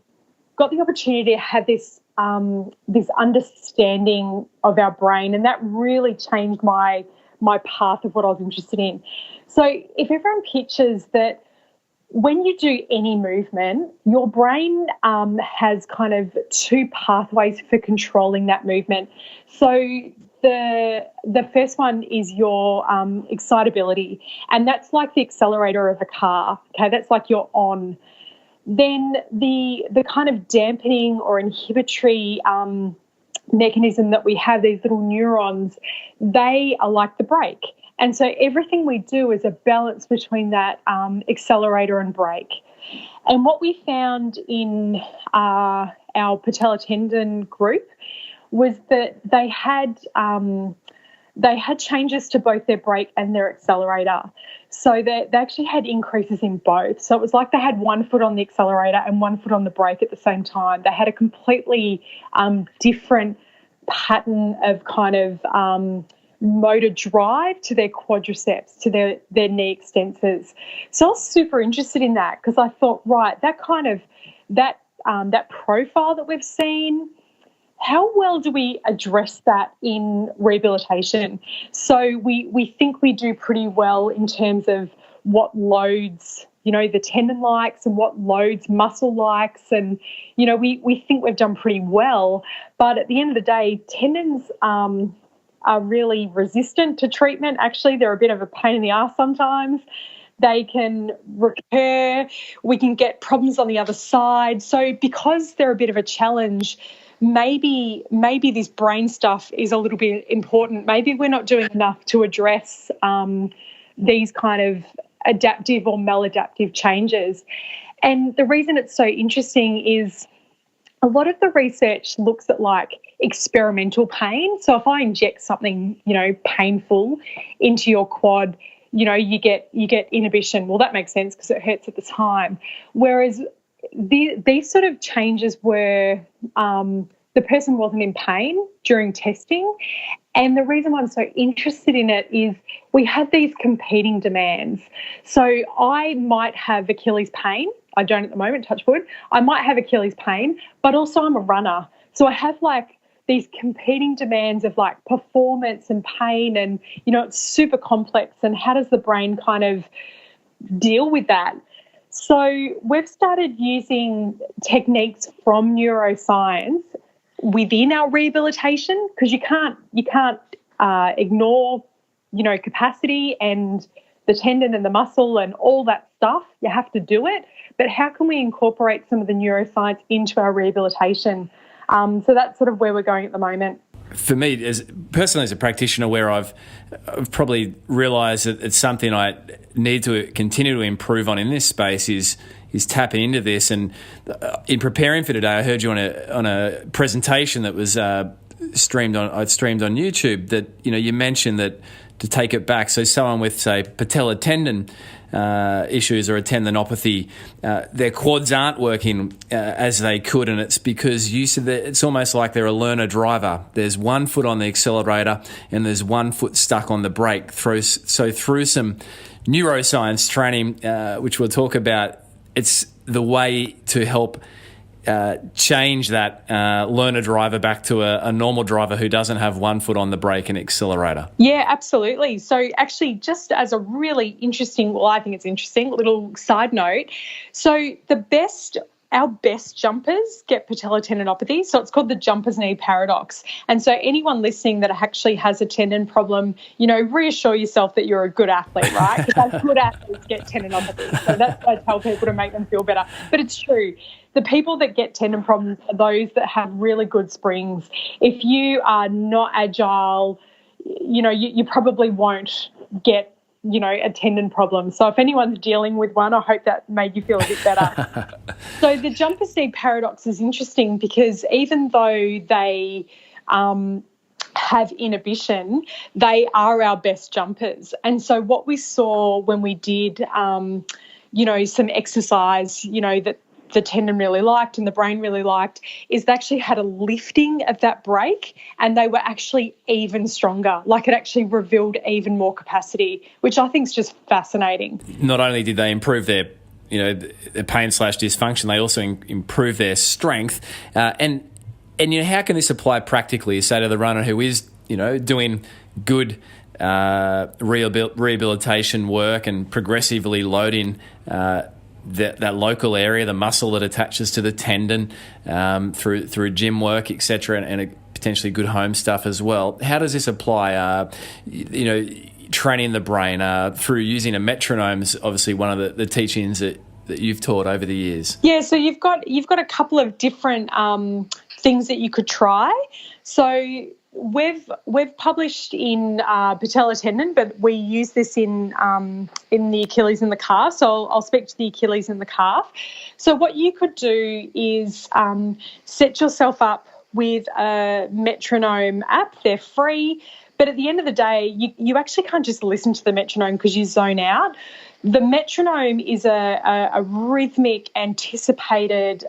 got the opportunity to have this understanding of our brain, and that really changed my path of what I was interested in. So if everyone pictures that when you do any movement, your brain has kind of 2 pathways for controlling that movement. So the first one is your excitability, and that's like the accelerator of a car. Okay, that's like you're on. Then the kind of dampening or inhibitory mechanism that we have, these little neurons, they are like the brake. And so everything we do is a balance between that accelerator and brake. And what we found in our patellar tendon group was that they had they had changes to both their brake and their accelerator. So they actually had increases in both. So it was like they had one foot on the accelerator and one foot on the brake at the same time. They had a completely different pattern of kind of motor drive to their quadriceps, to their knee extensors. So I was super interested in that because I thought, right, that kind of that profile that we've seen, how well do we address that in rehabilitation? So we think we do pretty well in terms of what loads, the tendon likes and what loads muscle likes. And, we think we've done pretty well. But at the end of the day, tendons are really resistant to treatment. Actually, they're a bit of a pain in the ass sometimes. They can recur. We can get problems on the other side. So because they're a bit of a challenge, maybe this brain stuff is a little bit important. Maybe we're not doing enough to address these kind of adaptive or maladaptive changes. And the reason it's so interesting is a lot of the research looks at like experimental pain. So if I inject something, painful into your quad, you get inhibition. Well, that makes sense because it hurts at the time. Whereas these sort of changes were the person wasn't in pain during testing. And the reason why I'm so interested in it is we had these competing demands. So I might have Achilles pain. I don't at the moment, touch wood. I might have Achilles pain, but also I'm a runner. So I have like these competing demands of like performance and pain and, it's super complex. And how does the brain kind of deal with that? So we've started using techniques from neuroscience within our rehabilitation because you can't ignore, capacity and the tendon and the muscle and all that stuff. You have to do it. But how can we incorporate some of the neuroscience into our rehabilitation? So that's sort of where we're going at the moment. For me, personally as a practitioner, where I've probably realised that it's something I need to continue to improve on in this space is tapping into this. And in preparing for today, I heard you on a presentation that was streamed on YouTube that you mentioned that to take it back. So someone with, say, patellar tendon issues or a tendinopathy, their quads aren't working as they could, and it's because you said that it's almost like they're a learner driver. There's one foot on the accelerator and there's one foot stuck on the brake. So through some neuroscience training, which we'll talk about, it's the way to help change that learner driver back to a normal driver who doesn't have one foot on the brake and accelerator. Yeah, absolutely. So actually, just as a really interesting, I think it's interesting, little side note. So our best jumpers get patellar tendinopathy. So it's called the jumper's knee paradox. And so anyone listening that actually has a tendon problem, reassure yourself that you're a good athlete, right? Because good athletes get tendinopathy. So that's what I tell people to make them feel better. But it's true. The people that get tendon problems are those that have really good springs. If you are not agile, you probably won't get a tendon problem. So if anyone's dealing with one, I hope that made you feel a bit better. So the jumper's knee paradox is interesting because even though they have inhibition, they are our best jumpers. And so what we saw when we did, some exercise, that the tendon really liked and the brain really liked, is they actually had a lifting of that brake and they were actually even stronger. Like it actually revealed even more capacity, which I think is just fascinating. Not only did they improve their pain/dysfunction, they also improve their strength. And how can this apply practically, say, to the runner who is, doing good rehabilitation work and progressively loading that local area, the muscle that attaches to the tendon through gym work, etc., and potentially good home stuff as well. How does this apply? Training the brain through using a metronome is obviously one of the teachings that you've taught over the years. Yeah, so you've got a couple of different things that you could try. So we've published in patellar tendon, but we use this in the Achilles and the calf. So I'll speak to the Achilles and the calf. So what you could do is set yourself up with a Metronome app. They're free, But at the end of the day, you actually can't just listen to the metronome because you zone out. The metronome is a rhythmic, anticipated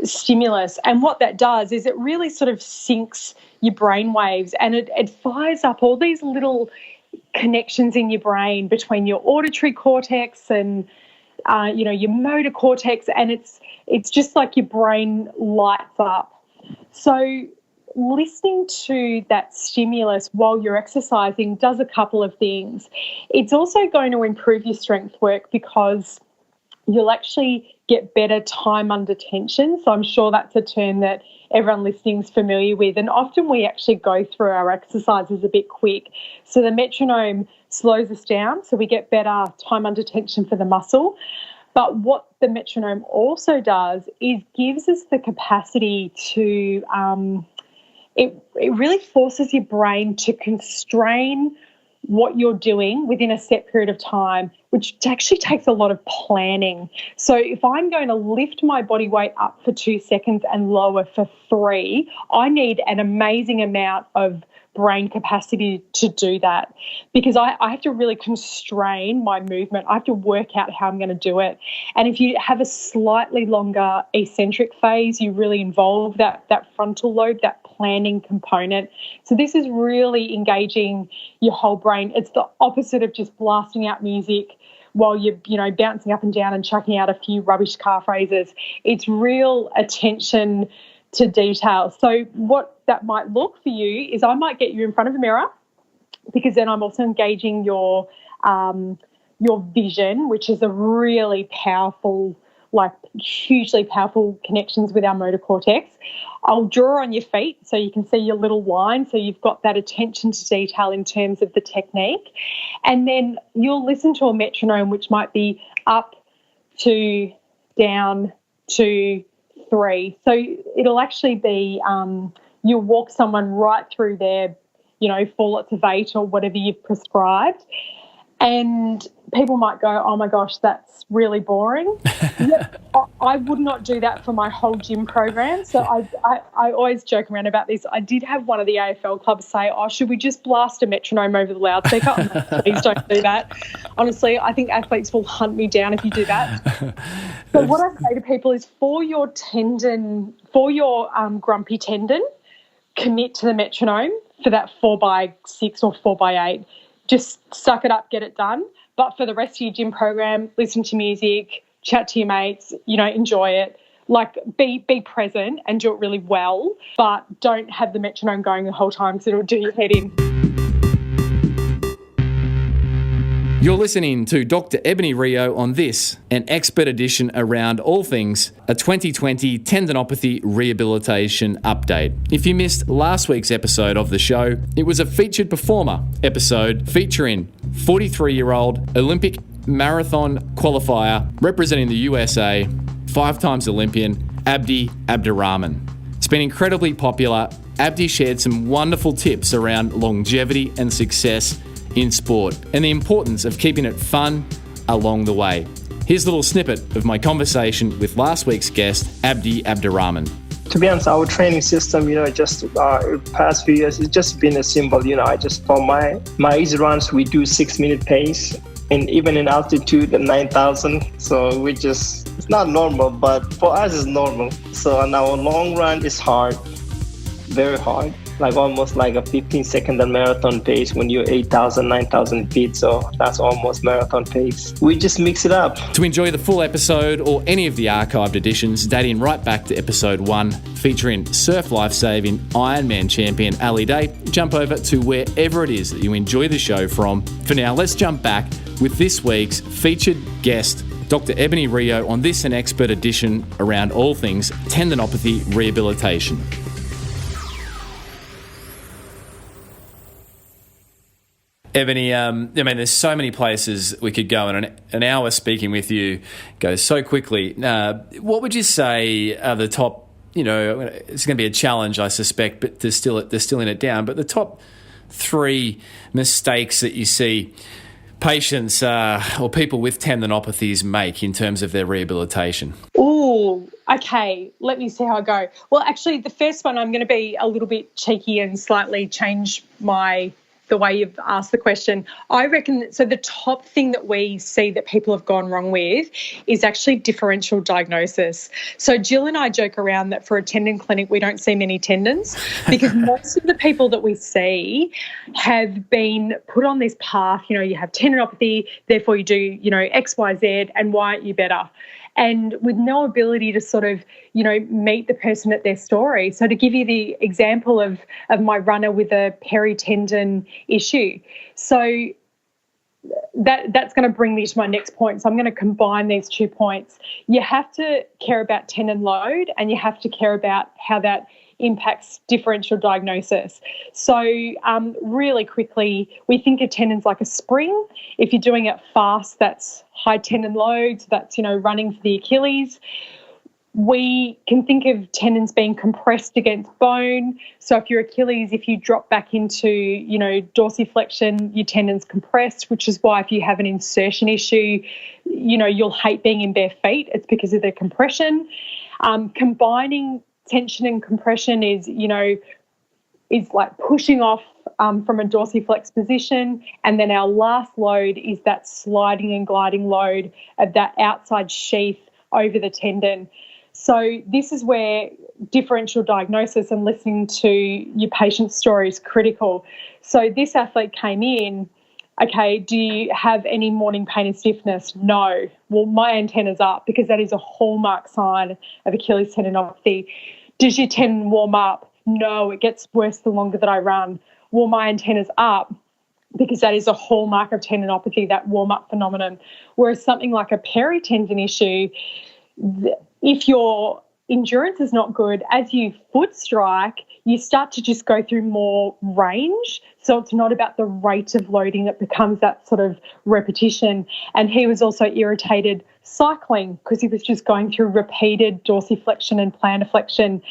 stimulus. And what that does is it really sort of syncs your brain waves, and it fires up all these little connections in your brain between your auditory cortex and your motor cortex, and it's just like your brain lights up. So listening to that stimulus while you're exercising does a couple of things. It's also going to improve your strength work because you'll actually get better time under tension. So I'm sure that's a term that everyone listening is familiar with. And often we actually go through our exercises a bit quick. So the metronome slows us down, so we get better time under tension for the muscle. But what the metronome also does is gives us the capacity to, it really forces your brain to constrain what you're doing within a set period of time, which actually takes a lot of planning. So if I'm going to lift my body weight up for 2 seconds and lower for 3, I need an amazing amount of brain capacity to do that, because I have to really constrain my movement. I have to work out how I'm going to do it. And if you have a slightly longer eccentric phase, you really involve that frontal lobe, that planning component. So this is really engaging your whole brain. It's the opposite of just blasting out music while you're, bouncing up and down and chucking out a few rubbish car phrases. It's real attention to detail. So what that might look for you is I might get you in front of a mirror, because then I'm also engaging your vision, which is a really powerful, hugely powerful connections with our motor cortex. I'll draw on your feet so you can see your little line, so you've got that attention to detail in terms of the technique. And then you'll listen to a metronome, which might be up, 2, down, 2, 3. So it'll actually be you'll walk someone right through their, 4 lots of 8 or whatever you've prescribed. And people might go, oh, my gosh, that's really boring. I would not do that for my whole gym program. So I always joke around about this. I did have one of the AFL clubs say, oh, should we just blast a metronome over the loudspeaker? No, please don't do that. Honestly, I think athletes will hunt me down if you do that. So what I say to people is for your grumpy tendon, commit to the metronome for that 4x6 or 4x8. Just suck it up, get it done. But for the rest of your gym program, listen to music, chat to your mates, enjoy it. Be present and do it really well, but don't have the metronome going the whole time because it'll do your head in. You're listening to Dr. Ebonie Rio on this, an expert edition around all things, a 2020 tendinopathy rehabilitation update. If you missed last week's episode of the show, it was a featured performer episode featuring 43-year-old Olympic marathon qualifier representing the USA, 5-time Olympian, Abdi Abdirahman. It's been incredibly popular. Abdi shared some wonderful tips around longevity and success in sport and the importance of keeping it fun along the way. Here's a little snippet of my conversation with last week's guest, Abdi Abdirahman. To be honest, our training system, just past few years, it's just been a simple, I just, for my easy runs, we do 6-minute pace, and even in altitude at 9,000. So it's not normal, but for us it's normal. So on our long run is hard, very hard. Almost like a 15-second marathon pace when you're 8,000, 9,000 feet. So that's almost marathon pace. We just mix it up. To enjoy the full episode or any of the archived editions dating right back to episode 1, featuring surf life-saving Ironman champion Ali Day, jump over to wherever it is that you enjoy the show from. For now, let's jump back with this week's featured guest, Dr. Ebonie Rio, on this an expert edition around all things tendinopathy rehabilitation. Ebonie, there's so many places we could go, and an hour speaking with you goes so quickly. What would you say are the top, it's going to be a challenge, I suspect, but distilling it down, but the top 3 mistakes that you see patients or people with tendinopathies make in terms of their rehabilitation? Oh, oh, okay, let me see how I go. Well, actually, the first one, I'm going to be a little bit cheeky and slightly change the way you've asked the question. I reckon, so the top thing that we see that people have gone wrong with is actually differential diagnosis. So Jill and I joke around that for a tendon clinic, we don't see many tendons because most of the people that we see have been put on this path, you have tendinopathy, therefore you do, X, Y, Z, and why aren't you better? And with no ability to sort of, meet the person at their story. So to give you the example of my runner with a peritendon issue. So that's going to bring me to my next point. So I'm going to combine these 2 points. You have to care about tendon load and you have to care about how that impacts differential diagnosis. So really quickly, we think of tendons like a spring. If you're doing it fast, that's high tendon load. So that's, running for the Achilles. We can think of tendons being compressed against bone. So if your Achilles, if you drop back into, dorsiflexion, your tendon's compressed, which is why if you have an insertion issue, you'll hate being in bare feet. It's because of the compression. Combining tension and compression is like pushing off from a dorsiflex position. And then our last load is that sliding and gliding load of that outside sheath over the tendon. So this is where differential diagnosis and listening to your patient's story is critical. So this athlete came in, okay, do you have any morning pain and stiffness? No. Well, my antenna's up because that is a hallmark sign of Achilles tendinopathy. Does your tendon warm up? No, it gets worse the longer that I run. Well, my antenna's up because that is a hallmark of tendinopathy, that warm-up phenomenon. Whereas something like a peritendon issue, if your endurance is not good, as you foot strike, you start to just go through more range. So it's not about the rate of loading, it becomes that sort of repetition. And he was also irritated cycling because he was just going through repeated dorsiflexion and plantar flexion.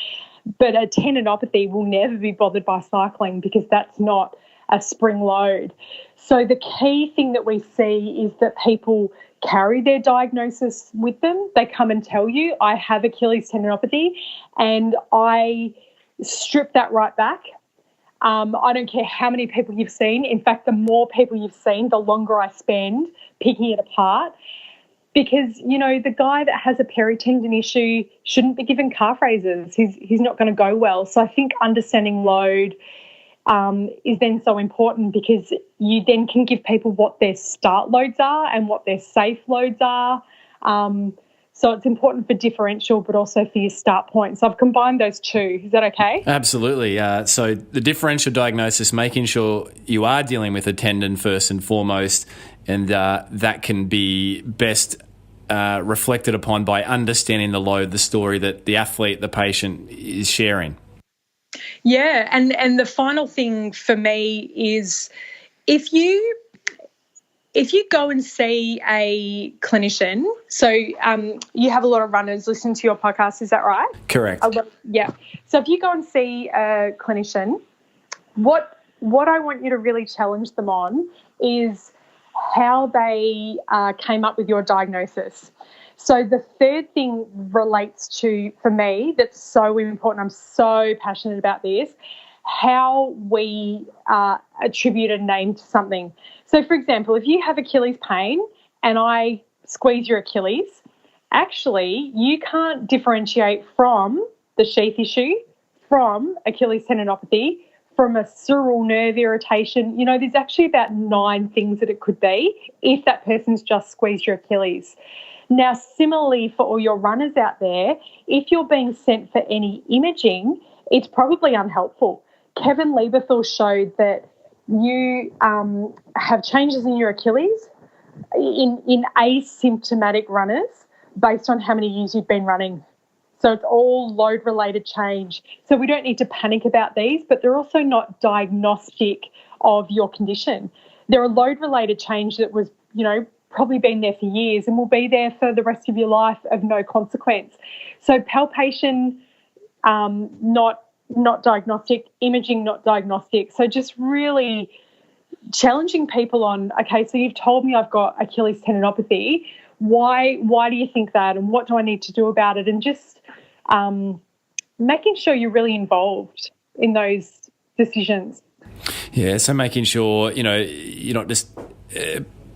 But a tendinopathy will never be bothered by cycling because that's not a spring load. So the key thing that we see is that people carry their diagnosis with them. They come and tell you, I have Achilles tendinopathy, and I strip that right back. I don't care how many people you've seen. In fact, the more people you've seen, the longer I spend picking it apart. Because, the guy that has a peritendon issue shouldn't be given calf raises. He's not going to go well. So I think understanding load is then so important because you then can give people what their start loads are and what their safe loads are. So it's important for differential but also for your start point. So I've combined those two. Is that okay? Absolutely. So the differential diagnosis, making sure you are dealing with a tendon first and foremost, and that can be best reflected upon by understanding the load, the story that the athlete, the patient is sharing. Yeah, and the final thing for me is if you go and see a clinician, so you have a lot of runners listen to your podcast, is that right? Correct. Yeah. So if you go and see a clinician, what I want you to really challenge them on is how they came up with your diagnosis. So the third thing relates to, for me, that's so important, I'm so passionate about this, how we attribute a name to something. So, for example, if you have Achilles pain and I squeeze your Achilles, actually you can't differentiate from the sheath issue, from Achilles tendinopathy, from a sural nerve irritation. There's actually about 9 things that it could be if that person's just squeezed your Achilles. Now, similarly for all your runners out there, if you're being sent for any imaging, it's probably unhelpful. Kevin Lieberthal showed that you have changes in your Achilles in asymptomatic runners based on how many years you've been running. So it's all load-related change. So we don't need to panic about these, but they're also not diagnostic of your condition. They're a load-related change that was, probably been there for years and will be there for the rest of your life of no consequence. So palpation, not diagnostic, imaging, not diagnostic. So just really challenging people on, okay, so you've told me I've got Achilles tendinopathy. why do you think that, and what do I need to do about it, and just making sure you're really involved in those decisions. Yeah, so making sure, you're not just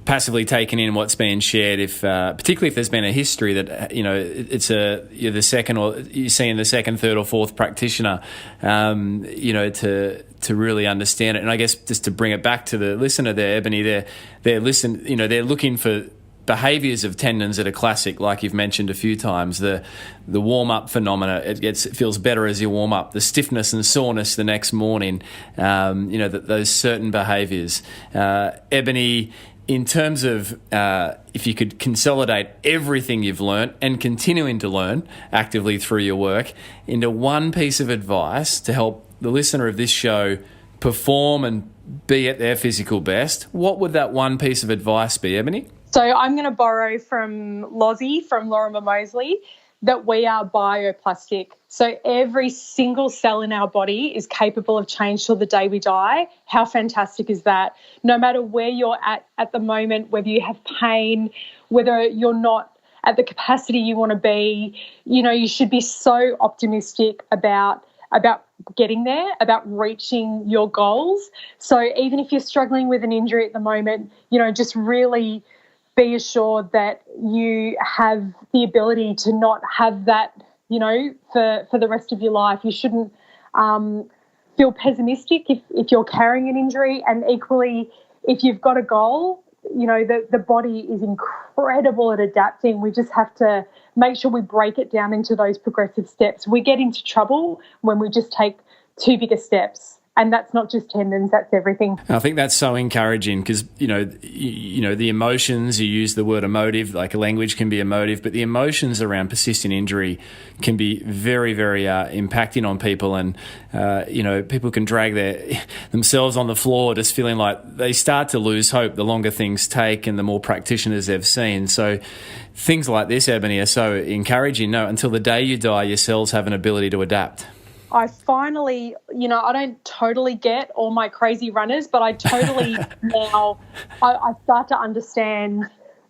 passively taking in what's being shared, if particularly if there's been a history that, you're the second, or you're seeing the second, third or fourth practitioner, to really understand it. And I guess just to bring it back to the listener there, Ebonie, they're looking for behaviours of tendons that are classic, like you've mentioned a few times. The warm-up phenomena, it feels better as you warm up. The stiffness and soreness the next morning, those certain behaviours. Ebonie, in terms of if you could consolidate everything you've learnt and continuing to learn actively through your work into one piece of advice to help the listener of this show perform and be at their physical best, what would that one piece of advice be, Ebonie? So I'm going to borrow from Lozzie, from Lorimer Moseley, that we are bioplastic. So every single cell in our body is capable of change till the day we die. How fantastic is that? No matter where you're at the moment, whether you have pain, whether you're not at the capacity you want to be, you should be so optimistic about getting there, about reaching your goals. So even if you're struggling with an injury at the moment, just really be assured that you have the ability to not have that, for the rest of your life. You shouldn't feel pessimistic if you're carrying an injury, and equally, if you've got a goal, the body is incredible at adapting. We just have to make sure we break it down into those progressive steps. We get into trouble when we just take too big a steps. And that's not just tendons, that's everything. I think that's so encouraging because, the emotions, you use the word emotive, like a language can be emotive, but the emotions around persistent injury can be very, very impacting on people. And, people can drag themselves on the floor just feeling like they start to lose hope the longer things take and the more practitioners they've seen. So things like this, Ebonie, are so encouraging. No, until the day you die, your cells have an ability to adapt. I finally, I don't totally get all my crazy runners, but I totally now, I start to understand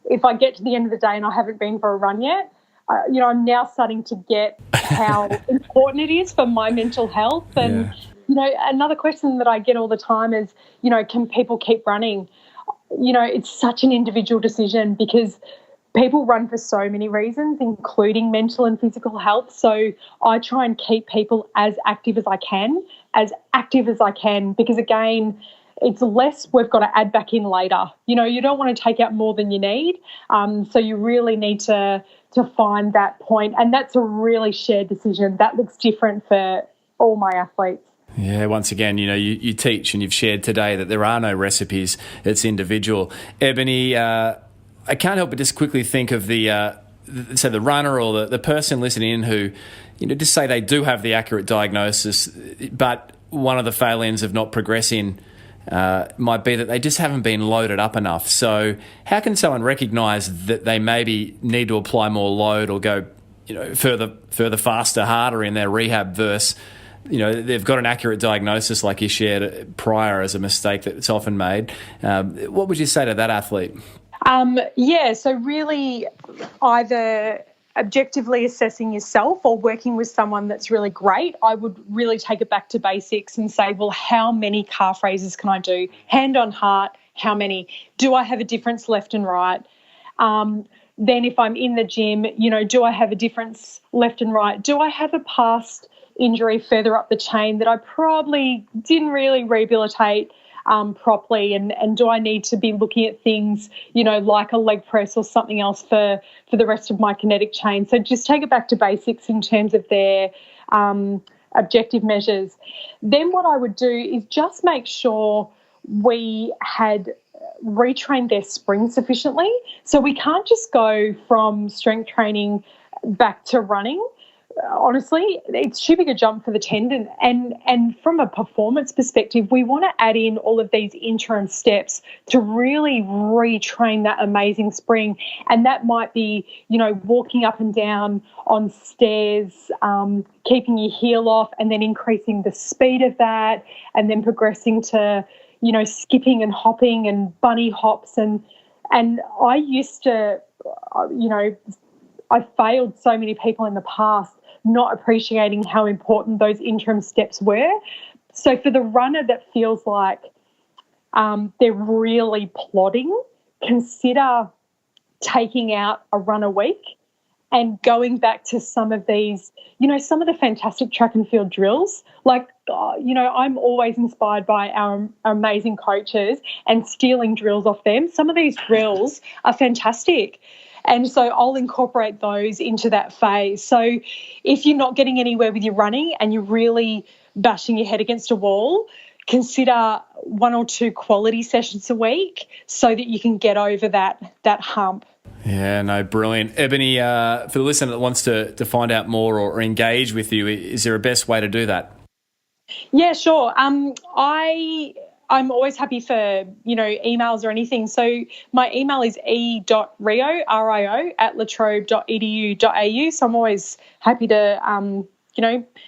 if I get to the end of the day and I haven't been for a run yet, I'm now starting to get how important it is for my mental health. And, another question that I get all the time is, can people keep running? It's such an individual decision because people run for so many reasons, including mental and physical health. So I try and keep people as active as I can, because, again, it's less we've got to add back in later. You don't want to take out more than you need. So you really need to find that point. And that's a really shared decision. That looks different for all my athletes. Yeah, once again, you teach and you've shared today that there are no recipes. It's individual. Ebonie, I can't help but just quickly think of the runner or the person listening in who, just say they do have the accurate diagnosis, but one of the failings of not progressing might be that they just haven't been loaded up enough. So how can someone recognise that they maybe need to apply more load or go, further, faster, harder in their rehab versus, they've got an accurate diagnosis like you shared prior as a mistake that's often made. What would you say to that athlete? So really either objectively assessing yourself or working with someone that's really great. I would really take it back to basics and say, well, how many calf raises can I do? Hand on heart, how many? Do I have a difference left and right? Then if I'm in the gym, do I have a difference left and right? Do I have a past injury further up the chain that I probably didn't really rehabilitate properly, and do I need to be looking at things, like a leg press or something else for the rest of my kinetic chain? So just take it back to basics in terms of their objective measures. Then what I would do is just make sure we had retrained their spring sufficiently. So we can't just go from strength training back to running. Honestly, it's too big a jump for the tendon. And from a performance perspective, we want to add in all of these interim steps to really retrain that amazing spring. And that might be, walking up and down on stairs, keeping your heel off and then increasing the speed of that, and then progressing to, skipping and hopping and bunny hops and And I used to, I failed so many people in the past, not appreciating how important those interim steps were. So for the runner that feels like they're really plodding, consider taking out a run a week and going back to some of these, some of the fantastic track and field drills. I'm always inspired by our amazing coaches and stealing drills off them. Some of these drills are fantastic. And so I'll incorporate those into that phase. So if you're not getting anywhere with your running and you're really bashing your head against a wall, consider 1 or 2 quality sessions a week so that you can get over that hump. Yeah, no, brilliant. Ebonie, for the listener that wants to find out more or engage with you, is there a best way to do that? Yeah, sure. I'm always happy for, emails or anything. So my email is e.rio, R-I-O, @latrobe.edu.au. So I'm always happy to,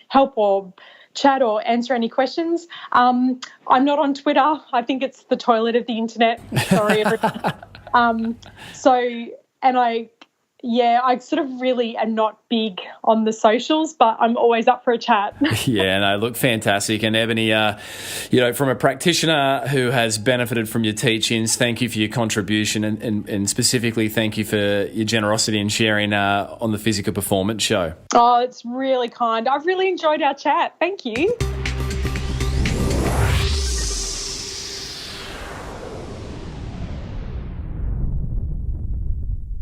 help or chat or answer any questions. I'm not on Twitter. I think it's the toilet of the internet. Sorry, everyone. I sort of really am not big on the socials, but I'm always up for a chat. Yeah, no, look, fantastic. And Ebonie, from a practitioner who has benefited from your teachings, thank you for your contribution and specifically thank you for your generosity in sharing on the Physical Performance Show. Oh, it's really kind. I've really enjoyed our chat. Thank you.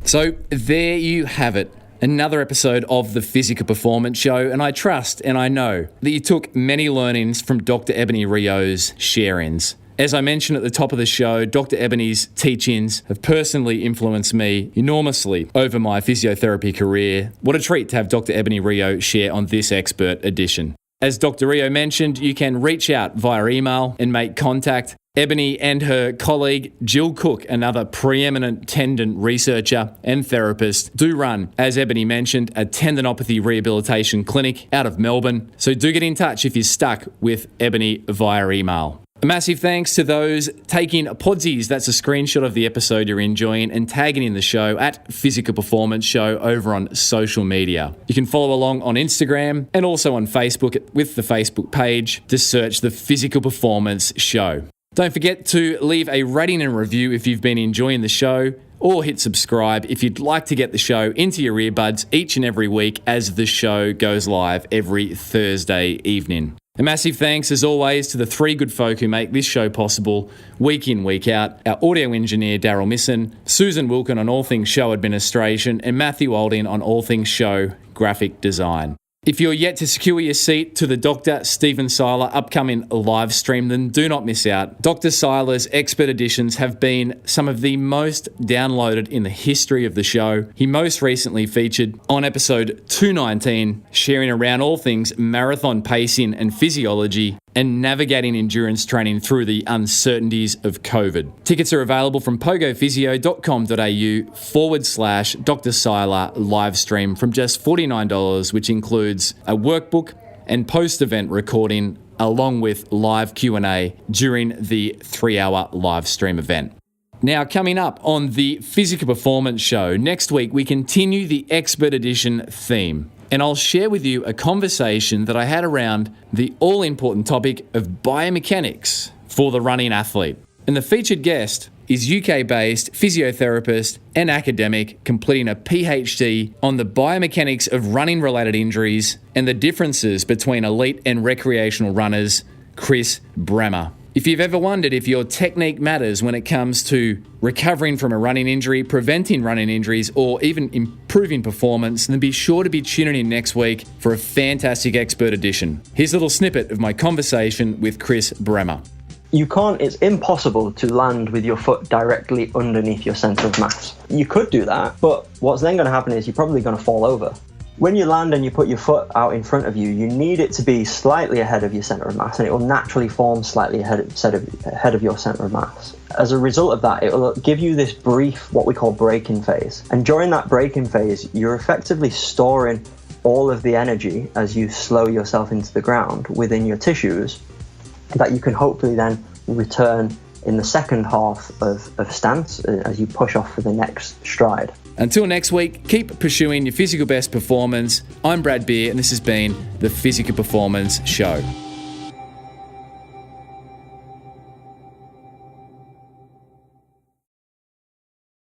So there you have it, another episode of the Physical Performance Show, and I trust and I know that you took many learnings from Dr. Ebonie Rio's share-ins. As I mentioned at the top of the show, Dr. Ebonie's teach-ins have personally influenced me enormously over my physiotherapy career. What a treat to have Dr. Ebonie Rio share on this expert edition. As Dr. Rio mentioned, you can reach out via email and make contact. Ebonie and her colleague Jill Cook, another preeminent tendon researcher and therapist, do run, as Ebonie mentioned, a tendinopathy rehabilitation clinic out of Melbourne. So do get in touch if you're stuck with Ebonie via email. A massive thanks to those taking podsies, that's a screenshot of the episode you're enjoying, and tagging in the show at Physical Performance Show over on social media. You can follow along on Instagram and also on Facebook with the Facebook page. Just search the Physical Performance Show. Don't forget to leave a rating and review if you've been enjoying the show, or hit subscribe if you'd like to get the show into your earbuds each and every week as the show goes live every Thursday evening. A massive thanks, as always, to the 3 good folk who make this show possible week in, week out. Our audio engineer, Daryl Misson, Susan Wilkin on all things show administration, and Matthew Alding on all things show graphic design. If you're yet to secure your seat to the Dr. Stephen Seiler upcoming live stream, then do not miss out. Dr. Seiler's expert editions have been some of the most downloaded in the history of the show. He most recently featured on episode 219, sharing around all things marathon pacing and physiology and navigating endurance training through the uncertainties of COVID. Tickets are available from pogophysio.com.au/Dr. Seiler live stream from just $49, which includes a workbook and post-event recording along with live Q&A during the 3-hour live stream event. Now, coming up on the Physical Performance Show, next week we continue the Expert Edition theme. And I'll share with you a conversation that I had around the all-important topic of biomechanics for the running athlete. And the featured guest is UK-based physiotherapist and academic completing a PhD on the biomechanics of running-related injuries and the differences between elite and recreational runners, Chris Bremer. If you've ever wondered if your technique matters when it comes to recovering from a running injury, preventing running injuries, or even improving performance, then be sure to be tuning in next week for a fantastic expert edition. Here's a little snippet of my conversation with Chris Bremer. It's impossible to land with your foot directly underneath your center of mass. You could do that, but what's then going to happen is you're probably going to fall over. When you land and you put your foot out in front of you, you need it to be slightly ahead of your center of mass, and it will naturally form slightly ahead of your center of mass. As a result of that, it will give you this brief, what we call braking phase. And during that braking phase, you're effectively storing all of the energy as you slow yourself into the ground within your tissues that you can hopefully then return in the second half of stance as you push off for the next stride. Until next week, keep pursuing your physical best performance. I'm Brad Beer, and this has been the Physical Performance Show.